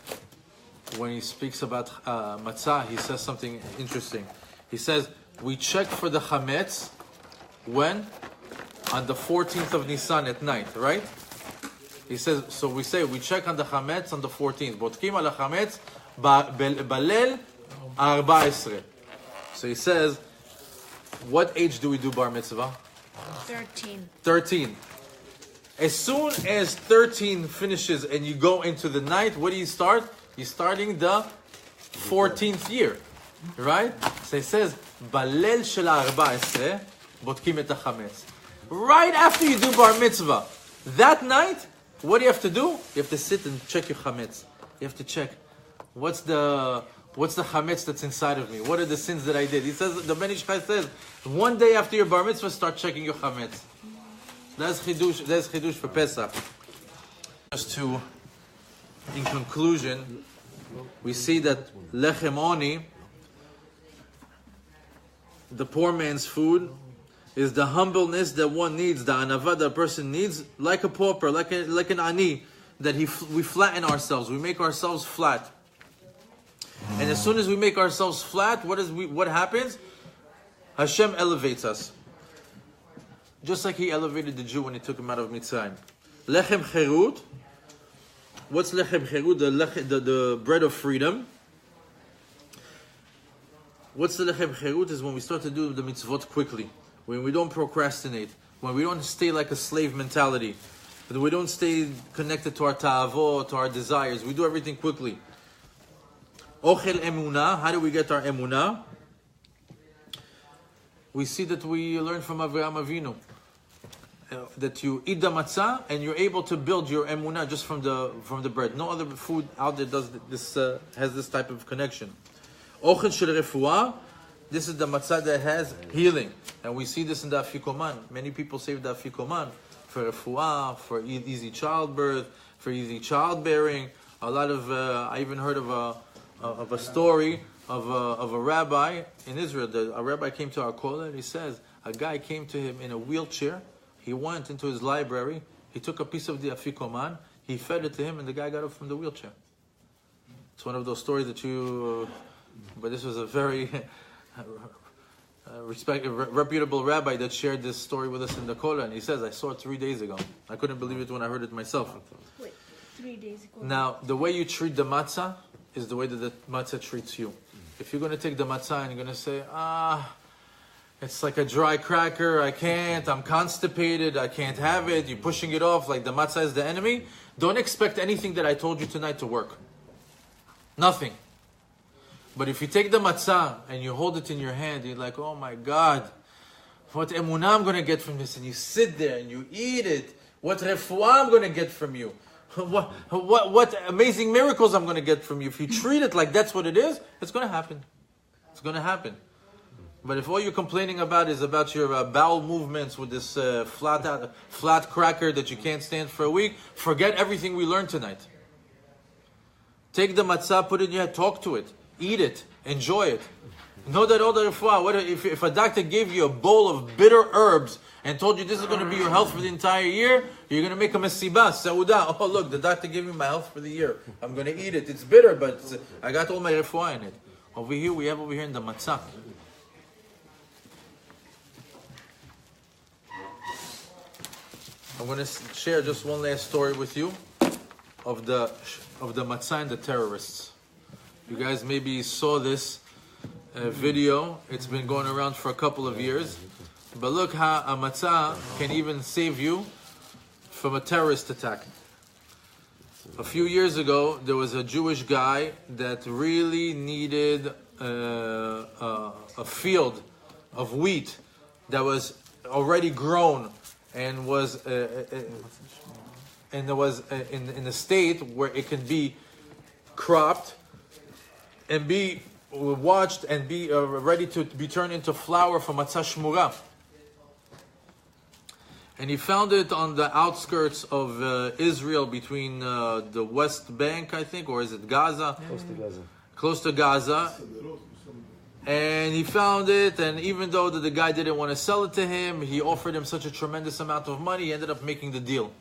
when he speaks about matzah, he says something interesting. He says, we check for the chametz when? On the 14th of Nisan at night, right? He says, so we check on the chametz on the 14th. Botkim al chametz balel 14. So he says, what age do we do bar mitzvah? 13. As soon as 13 finishes and you go into the night, what do you start? You're starting the 14th year, right? So it says, Balel shel 14, botkim et hachametz. Right after you do bar mitzvah, that night, what do you have to do? You have to sit and check your chametz. You have to check, what's the chametz that's inside of me? What are the sins that I did? He says, the Ben Ish Chai says, one day after your bar mitzvah, start checking your chametz. That's chidush for Pesach. Just to, in conclusion, we see that lechem oni, the poor man's food, is the humbleness that one needs, the anava that a person needs, like a pauper, like an ani, that we flatten ourselves, we make ourselves flat. And as soon as we make ourselves flat, what happens? Hashem elevates us. Just like he elevated the Jew when he took him out of Mitzrayim. Lechem cherut. What's lechem cherut? The bread of freedom. What's the lechem cherut? Is when we start to do the mitzvot quickly. When we don't procrastinate. When we don't stay like a slave mentality. When we don't stay connected to our ta'avot, to our desires. We do everything quickly. Ochel emunah. How do we get our emunah? we see that we learn from Avraham Avinu. That you eat the matzah and you're able to build your emunah just from the bread. No other food out there does this, has this type of connection. Ochel shel refuah, this is the matzah that has healing, and we see this in the afikoman. Many people save the afikoman for refuah, for easy childbirth, for easy childbearing. A lot of I even heard of a story of a rabbi in Israel. A rabbi came to our kollel and he says a guy came to him in a wheelchair. He went into his library, he took a piece of the afikoman, he fed it to him, and the guy got up from the wheelchair. It's one of those stories that but this was a very reputable rabbi that shared this story with us in the kollel, and he says, I saw it 3 days ago. I couldn't believe it when I heard it myself. Wait, 3 days ago. Now, the way you treat the matzah is the way that the matzah treats you. If you're going to take the matzah and you're going to say, it's like a dry cracker, I can't, I'm constipated, I can't have it, you're pushing it off like the matzah is the enemy, don't expect anything that I told you tonight to work. Nothing. But if you take the matzah and you hold it in your hand, you're like, oh my God, what emunah I'm going to get from this, and you sit there and you eat it, what refuah I'm going to get from you, what amazing miracles I'm going to get from you. If you treat it like that's what it is, it's going to happen. It's going to happen. But if all you're complaining about is about your bowel movements with this flat cracker that you can't stand for a week, forget everything we learned tonight. Take the matzah, put it in your head, talk to it, eat it, enjoy it. Know that all the refuah, if a doctor gave you a bowl of bitter herbs and told you this is going to be your health for the entire year, you're going to make a mesibah, sauda. Oh look, the doctor gave me my health for the year. I'm going to eat it. It's bitter, but I got all my refuah in it. Over here, we have in the matzah. I'm going to share just one last story with you of the matzah and the terrorists. You guys maybe saw this video. It's been going around for a couple of years. But look how a matzah can even save you from a terrorist attack. A few years ago, there was a Jewish guy that really needed a field of wheat that was already grown and was in a state where it can be cropped and be watched and be ready to be turned into flour for matzah shmura. And he found it on the outskirts of Israel, between the West Bank, I think, or is it Gaza? Close to Gaza. Close to Gaza. And he found it, and even though the guy didn't want to sell it to him, he offered him such a tremendous amount of money, he ended up making the deal.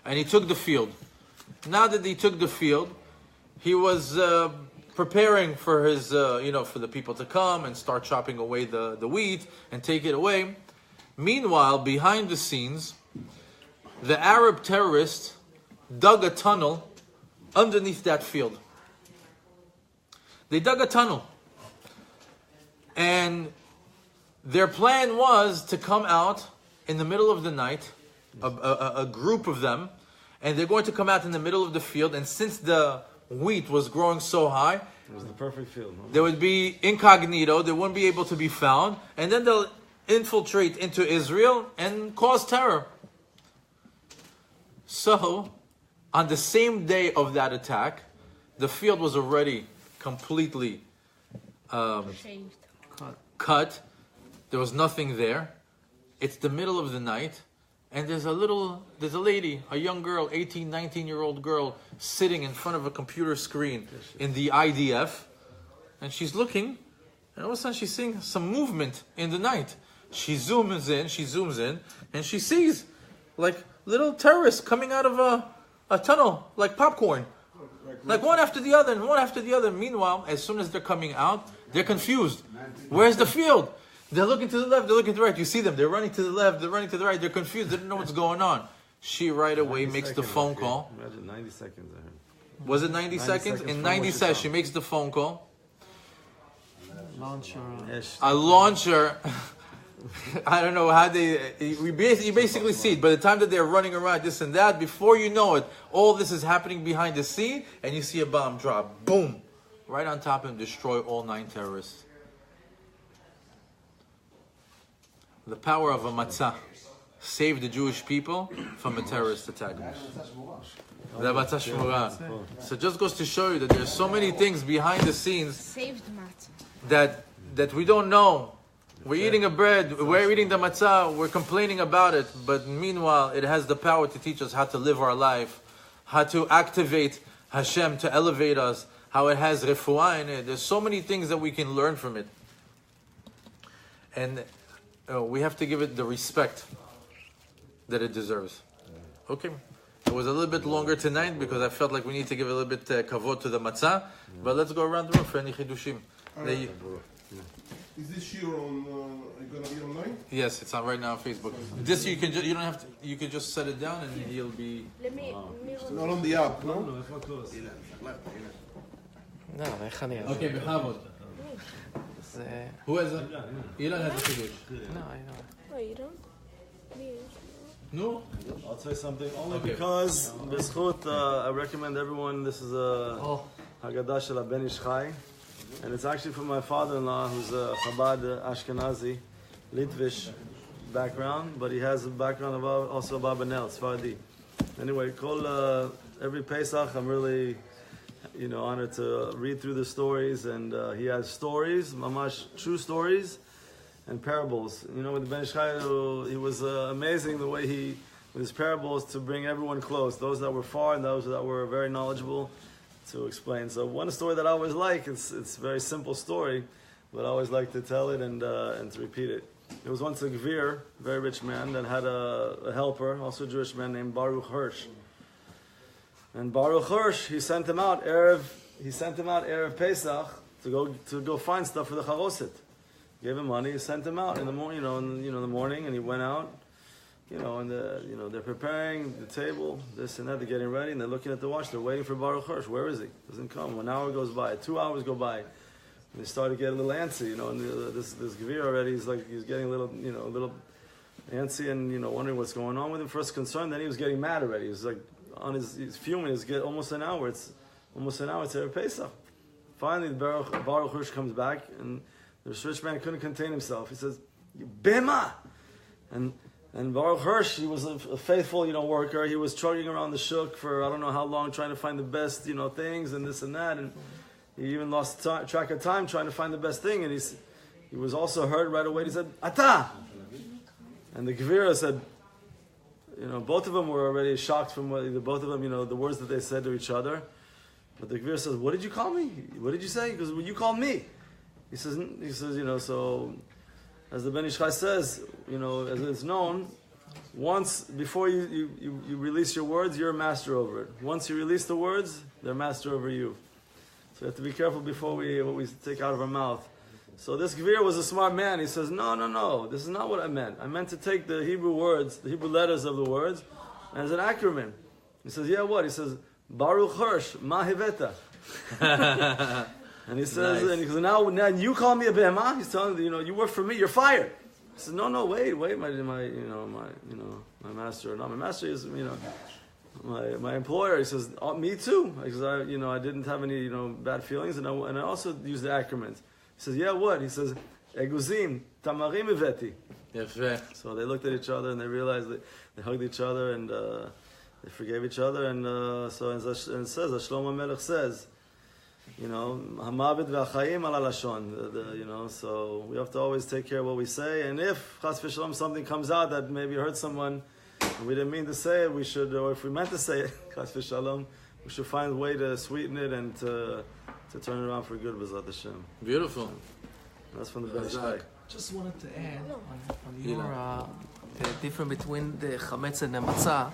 And he took the field. Now that he took the field, he was preparing for his, for the people to come and start chopping away the wheat and take it away. Meanwhile, behind the scenes, the Arab terrorists dug a tunnel underneath that field. They dug a tunnel. And their plan was to come out in the middle of the night, a group of them, and they're going to come out in the middle of the field, and since the wheat was growing so high, it was the perfect field. No? They would be incognito, they wouldn't be able to be found, and then they'll infiltrate into Israel and cause terror. So, on the same day of that attack, the field was already completely cut. There was nothing there. It's the middle of the night, and there's a lady, a young girl, 18, 19-year-old girl, sitting in front of a computer screen in the IDF, and she's looking, and all of a sudden she's seeing some movement in the night. She zooms in, and she sees like little terrorists coming out of a tunnel, like popcorn. Like one after the other, and one after the other. Meanwhile, as soon as they're coming out, they're confused. Where's the field? They're looking to the left, they're looking to the right. You see them, they're running to the left, they're running to the right. They're confused, they don't know what's going on. She right away makes the phone call. Imagine 90 seconds. I heard. Was it 90 seconds? In 90 seconds, she makes the phone call. A launcher. I don't know how you basically see it. By the time that they're running around this and that, before you know it, all this is happening behind the scene, and you see a bomb drop. Boom! Right on top of him, destroy all 9 terrorists. the power of a matzah saved the Jewish people from a terrorist attack. The matzah shmura. So it just goes to show you that there's so many things behind the scenes Saved matzah. that we don't know. We're eating a bread, we're eating the matzah, we're complaining about it, but meanwhile it has the power to teach us how to live our life, how to activate Hashem to elevate us, how it has refuah in it. There's so many things that we can learn from it. And we have to give it the respect that it deserves. Okay. It was a little bit longer tonight because I felt like we need to give a little bit kavod to the matzah. But let's go around the room for any chidushim. Is this shir on? Gonna be online? Yes, it's on right now on Facebook. This you can you don't have to. You can just set it down and he'll be. It's not on the app, no? לא, איך אני אעשה? Okay, בכבוד. זה... Who has a? Ilan has a chidush. לא, אני לא... Oh, you don't? No. I'll say something only Okay. because B'zchut, I recommend everyone. This is a Haggadah shel Ben Ish Chai, and it's actually from my father-in-law, who's a Chabad Ashkenazi, Litvish background, but he has a background of also Babanel, Sfardi. Anyway, every Pesach, I'm really, honored to read through the stories, and he has stories, mamash true stories, and parables. With the Ben Ish Chai, he was amazing the way with his parables, to bring everyone close, those that were far and those that were very knowledgeable, to explain. So one story that I always like, it's a very simple story, but I always like to tell it and to repeat it. There was once a Gvir, a very rich man, that had a helper, also a Jewish man named Baruch Hirsch. And Baruch Hirsch, he sent him out Erev Pesach to go find stuff for the Charoset. Gave him money, sent him out in the morning, the morning, and he went out, and they're preparing the table, this and that, they're getting ready, and they're looking at the watch, they're waiting for Baruch Hirsch. Where is he? Doesn't come. 1 hour goes by, 2 hours go by, and they start to get a little antsy, and this Gvir already, he's getting a little antsy, and wondering what's going on with him. First concerned, then he was getting mad already. He was like he's fuming. It's almost an hour. It's Erev Pesach. Finally, Baruch Hirsch comes back, and the rich man couldn't contain himself. He says, "You bema!" And Baruch Hirsch, he was a faithful, worker. He was trudging around the shuk for I don't know how long, trying to find the best, things and this and that. And he even lost track of time trying to find the best thing. And he was also heard right away. He said, "Ata!" And the Gvira said, both of them were already shocked from both of them, the words that they said to each other. But the Gvir says, "What did you call me? What did you say?" He goes, "Well, you called me." He says, so as the Ben Ish Chai says, as it's known, once before you release your words, you're a master over it. Once you release the words, they're master over you. So we have to be careful before what we take out of our mouth. So this Gvir was a smart man. He says, no, this is not what I meant. I meant to take the Hebrew words, the Hebrew letters of the words, as an acronym. He says, yeah, what? He says, Baruch Hirsch, Ma Hiveta. And he says, nice. And he goes, now you call me a behemah? He's telling you work for me, you're fired. He says, no, wait, my master, not my master is, my employer. He says, me too. Because I didn't have any, bad feelings, and I also used the acronyms. He says, yeah, what? He says, Eguzim, Tamarim Iveti. So they looked at each other and they realized that they hugged each other and they forgave each other. And it says, Shlomo Melech says, Hamavid v'achayim ala lashon. So we have to always take care of what we say. And if chas v'shalom something comes out that maybe hurt someone, and we didn't mean to say it, we should, or if we meant to say it, chas v'shalom, we should find a way to sweeten it and to turn it around for good, b'ezrat Hashem. Beautiful. That's from the Ben Ish Chai. Just wanted to add on your the difference between the chametz and the matzah.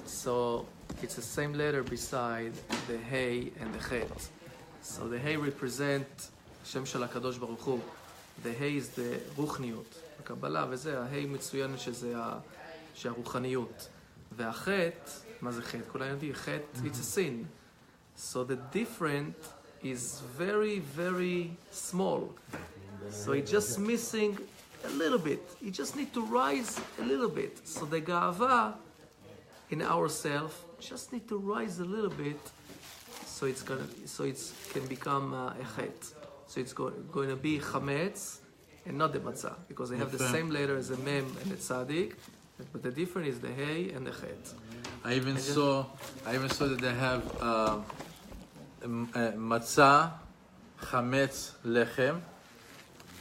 So it's the same letter beside the hey and the chet. So the hey represent Shem Shel HaKadosh Baruch Hu. The hey is the רוחניות. בקבלה וזה, ההי מצוין שזה שהרוחניות. והחט, מה זה חט? כולם יודעים, חט, it's a sin. So the difference is very, very small. So it's just missing a little bit. You just need to rise a little bit. So the ga'ava in ourselves just need to rise a little bit. So it can become a chet. So it's going to be chametz and not the matzah, because they have the same letter as the mem and the tzadik, but the difference is the hey and the chet. I even saw that they have matzah, chametz, lechem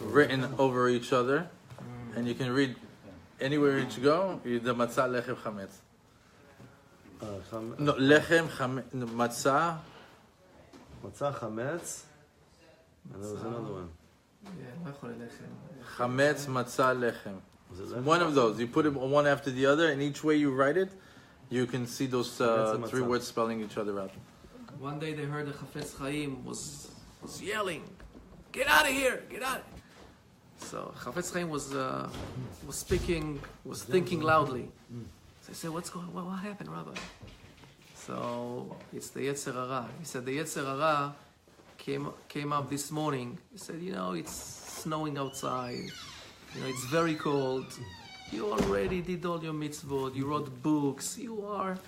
written over each other, and you can read anywhere you go. The matzah, lechem, chametz. No, lechem, matzah. Matzah, chametz, and there was another one. Chametz, matzah, lechem. One of those. You put it one after the other, and each way you write it, you can see those three words spelling each other out. One day they heard the Chafetz Chaim was yelling, "Get out of here! Get out!" So Chafetz Chaim was speaking, was thinking loudly. So I said, "What's going? What happened, Rabbi?" So it's the Yetzer Hara. He said the Yetzer Hara came up this morning. He said, it's snowing outside. It's very cold. You already did all your mitzvot. You wrote books. You are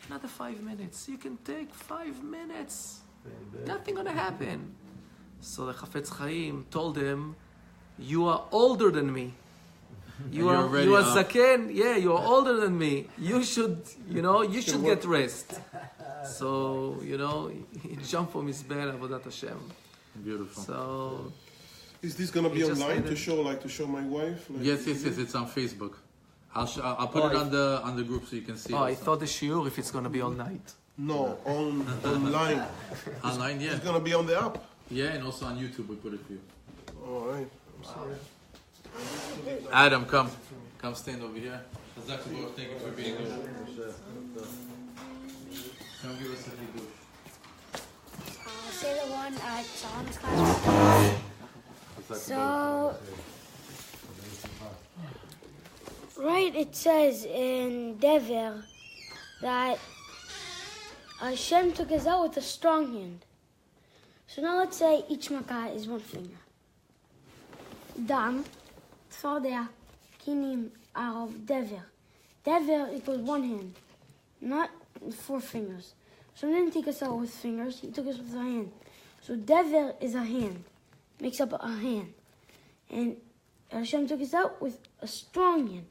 another 5 minutes. You can take 5 minutes. Nothing gonna happen. So the Chafetz Chaim told him, "You are older than me. You are zaken. Yeah, you are older than me. You should get rest." So he jumped from his bed, Avodat Hashem. Beautiful. So. Is this gonna be online to show my wife? Yes. It's on Facebook. I'll put it on the group so you can see. Oh, I thought the shiur if it's gonna be all night. No, online. Online, yeah. It's gonna be on the app. Yeah, and also on YouTube we put it for you. All right. I'm sorry. Adam, come stand over here. Thank you for being here. Come give us a hidush. Say the one at Sharone's class. So, right, it says in Dever that Hashem took us out with a strong hand. So now let's say each makah is one finger. Dam, tzfardea, kinim, of Dever. Dever equals one hand, not 4 fingers. So he didn't take us out with fingers, he took us with a hand. So Dever is a hand. Makes up a hand. And Hashem took us out with a strong hand.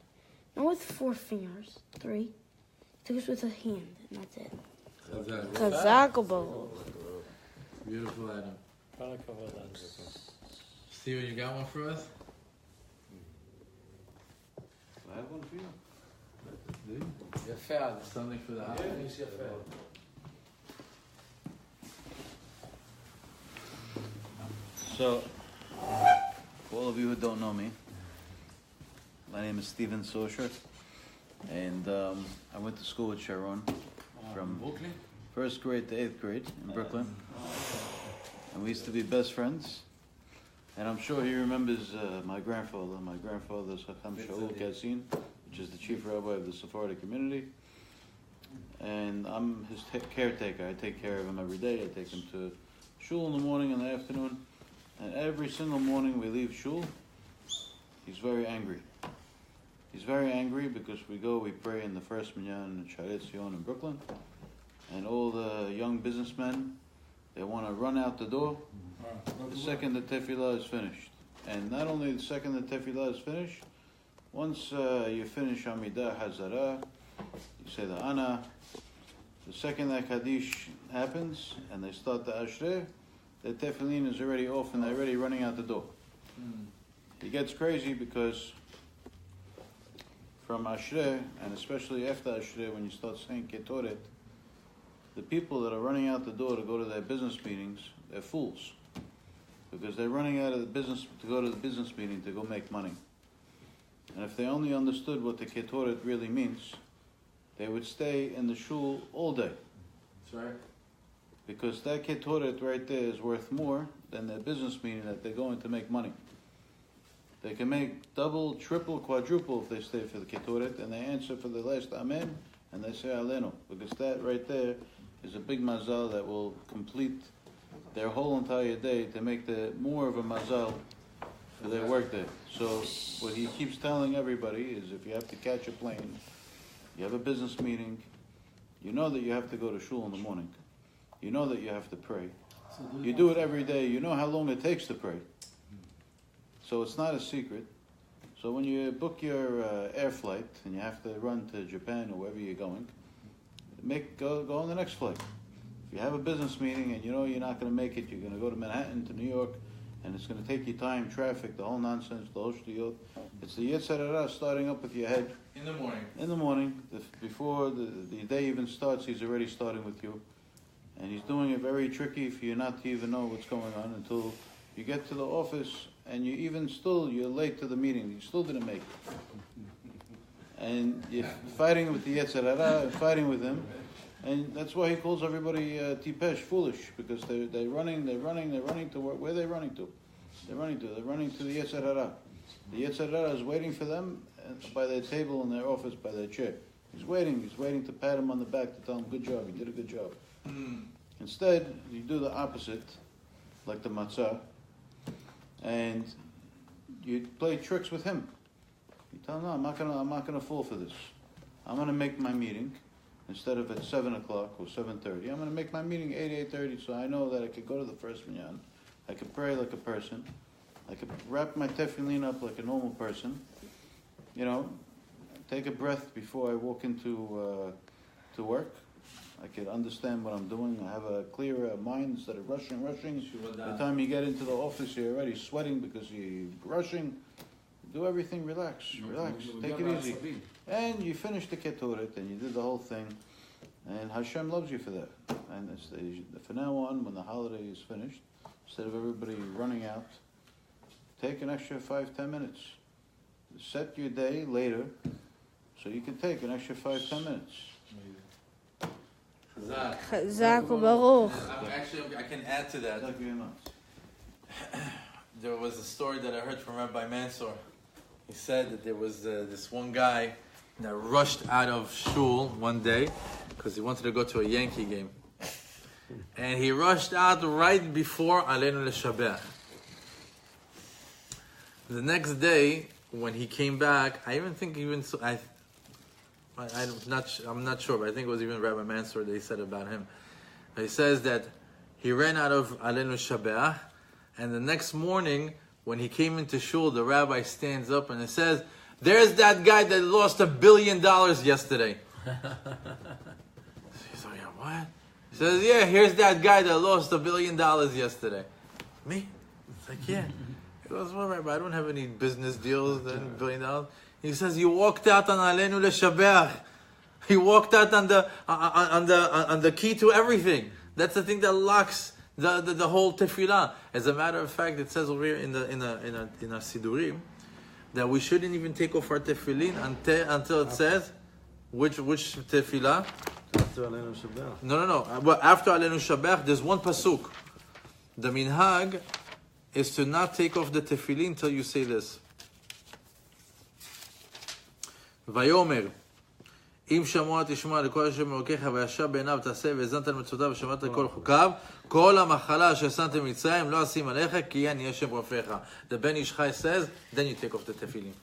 Not with 4 fingers, 3. He took us with a hand, and that's it. Chazak. Beautiful, Adam. Steven, you got one for us? I have one for you. Something for the house. So, for all of you who don't know me, my name is Steven Sosher, and I went to school with Sharone from first grade to 8th grade in Brooklyn, and we used to be best friends. And I'm sure he remembers my grandfather. My grandfather is Chacham Shaul Kassin, which is the chief rabbi of the Sephardic community, and I'm his caretaker. I take care of him every day. I take him to shul in the morning and the afternoon. And every single morning we leave shul, he's very angry. He's very angry because we pray in the first minyan in Sharet Zion in Brooklyn, and all the young businessmen, they want to run out the door the second the tefillah is finished. And not only the second the tefillah is finished, once you finish Amidah Hazara, you say the Ana, the second that Kaddish happens, and they start the Ashrei, the tefillin is already off and they're already running out the door. It gets crazy because from Ashrei, and especially after Ashrei, when you start saying Ketoret, the people that are running out the door to go to their business meetings, they're fools. Because they're running out of the business to go to the business meeting to go make money. And if they only understood what the Ketoret really means, they would stay in the shul all day. That's right. Because that Ketoret right there is worth more than their business meeting that they're going to make money. They can make double, triple, quadruple if they stay for the Ketoret, and they answer for the last Amen, and they say Alenu. Because that right there is a big mazal that will complete their whole entire day to make the more of a mazal for their work day. So what he keeps telling everybody is if you have to catch a plane, you have a business meeting, you know that you have to go to shul in the morning. You know that you have to pray. You do it every day. You know how long it takes to pray. So it's not a secret. So when you book your air flight and you have to run to Japan or wherever you're going, go on the next flight. If you have a business meeting and you know you're not going to make it, you're going to go to Manhattan, to New York, and it's going to take you time, traffic, the whole nonsense, the whole shtiyot. It's the Yetzer Hara starting up with your head. In the morning. In the morning, before the day even starts, he's already starting with you. And he's doing it very tricky for you not to even know what's going on until you get to the office and you're late to the meeting. You still didn't make it. And you're fighting with the Yetzer Hara, fighting with him. And that's why he calls everybody tipesh, foolish, because they're running to where they're running to. They're running to the Yetzer Hara. The Yetzer Hara is waiting for them by their table in their office, by their chair. He's waiting to pat him on the back to tell him, good job, you did a good job. Instead, you do the opposite, like the Matza, and you play tricks with him. You tell him, no, I'm not gonna fall for this. I'm gonna make my meeting. Instead of at 7 o'clock or 7:30, I'm going to make my meeting 8:30, so I know that I could go to the first minyan, I could pray like a person, I could wrap my tefillin up like a normal person, take a breath before I walk into to work. I could understand what I'm doing. I have a clear mind instead of rushing. By the time you get into the office, you're already sweating because you're rushing. Do everything, relax, take it easy. And you finish the Ketoret, and you did the whole thing, and Hashem loves you for that. And for now on, when the holiday is finished, instead of everybody running out, take an extra 5-10 minutes. Set your day later, so you can take an extra 5-10 minutes. Chazak u'baruch. Actually, I can add to that. There was a story that I heard from Rabbi Mansour. He said that there was this one guy that rushed out of shul one day because he wanted to go to a Yankee game. And he rushed out right before Aleinu L'Shabach. The next day, when he came back, I'm not sure, but I think it was even Rabbi Mansour that he said about him. He says that he ran out of Aleinu L'Shabach, and the next morning, when he came into shul, the rabbi stands up and he says, "There's that guy that lost $1 billion yesterday." He's like, "Yeah, what?" He says, "Yeah, here's that guy that lost $1 billion yesterday." Me? It's like, yeah. He goes, "Well, Rabbi, I don't have any business deals that $1 billion." He says, "You walked out on Aleinu L'Shabach. You walked out on the key to everything. That's the thing that locks the whole tefillah." As a matter of fact, it says over here in our sidurim that we shouldn't even take off our tefillin until it says which tefillah. After Aleinu Shabbat. No. Well, after Aleinu Shabbat, there's one pasuk. The minhag is to not take off the tefillin until you say this. Vayomer. אם שמוע תשמע לכל השם אלוקיך וישב בעיניו תעשה והאזנת על מצוותיו ושמעת כל חוקיו כל המחלה ששמתם מצרים לא אשים עליך כי אני השם רופאך. The Ben Ish Chai says, then you take off the tefillin.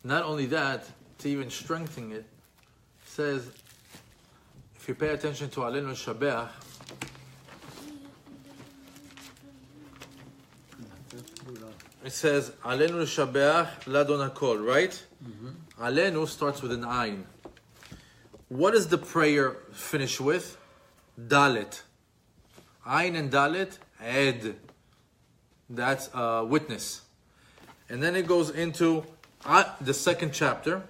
Not only that, to even strengthen it, says, if you pay attention to Aleinu L'Shabach, it says, Aleinu L'Shabach Ladon HaKol, right? Aleinu starts with an ayin. What does the prayer finish with? Dalet. Ayin and Dalet, Ed. That's a witness. And then it goes into the second chapter.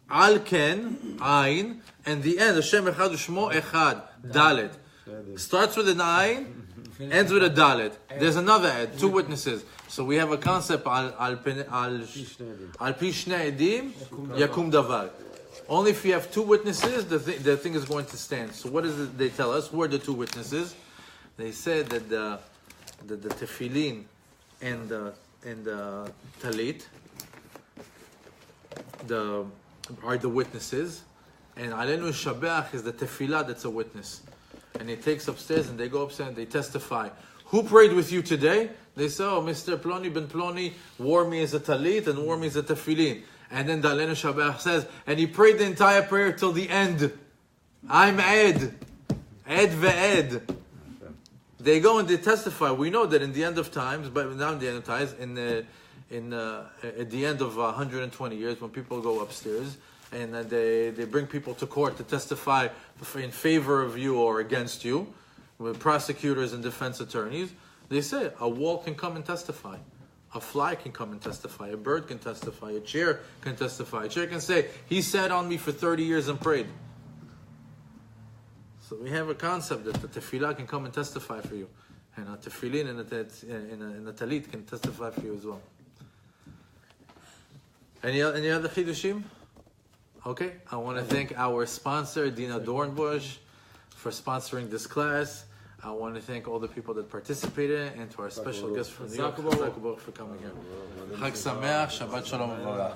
Al Ken, Ayin, and the end, Hashem Echad U'Shmo Echad, Dalet. Starts with an Ayin, ends with a Dalet. There's another Ed, two witnesses. So we have a concept, Al Pi Shnei Edim, Yakum Davar. Only if you have two witnesses, the thing is going to stand. So what is it they tell us? Who are the two witnesses? They said that the tefillin and the talit are the witnesses, and Aleinu L'Shabach is the tefillah that's a witness. And he takes upstairs and they go upstairs and they testify. Who prayed with you today? They say, "Oh, Mr. Ploni ben Ploni wore me as a talit and wore me as a tefillin." And then the Aleinu L'Shabach says, and he prayed the entire prayer till the end. I'm Ed. Ed ve'ed. They go and they testify. We know that in the end of times, but not in the end of times, at the end of 120 years, when people go upstairs and they bring people to court to testify in favor of you or against you, with prosecutors and defense attorneys, they say a wall can come and testify. A fly can come and testify. A bird can testify. A chair can testify. A chair can say, he sat on me for 30 years and prayed. So we have a concept that the tefillah can come and testify for you. And a tefillin and a talit can testify for you as well. Any other chidushim? Okay, I want to thank our sponsor, Dina Dornbush, for sponsoring this class. I want to thank all the people that participated and to our special guest from New York, for coming here. Chag Sameach, Shabbat Shalom U'Varach.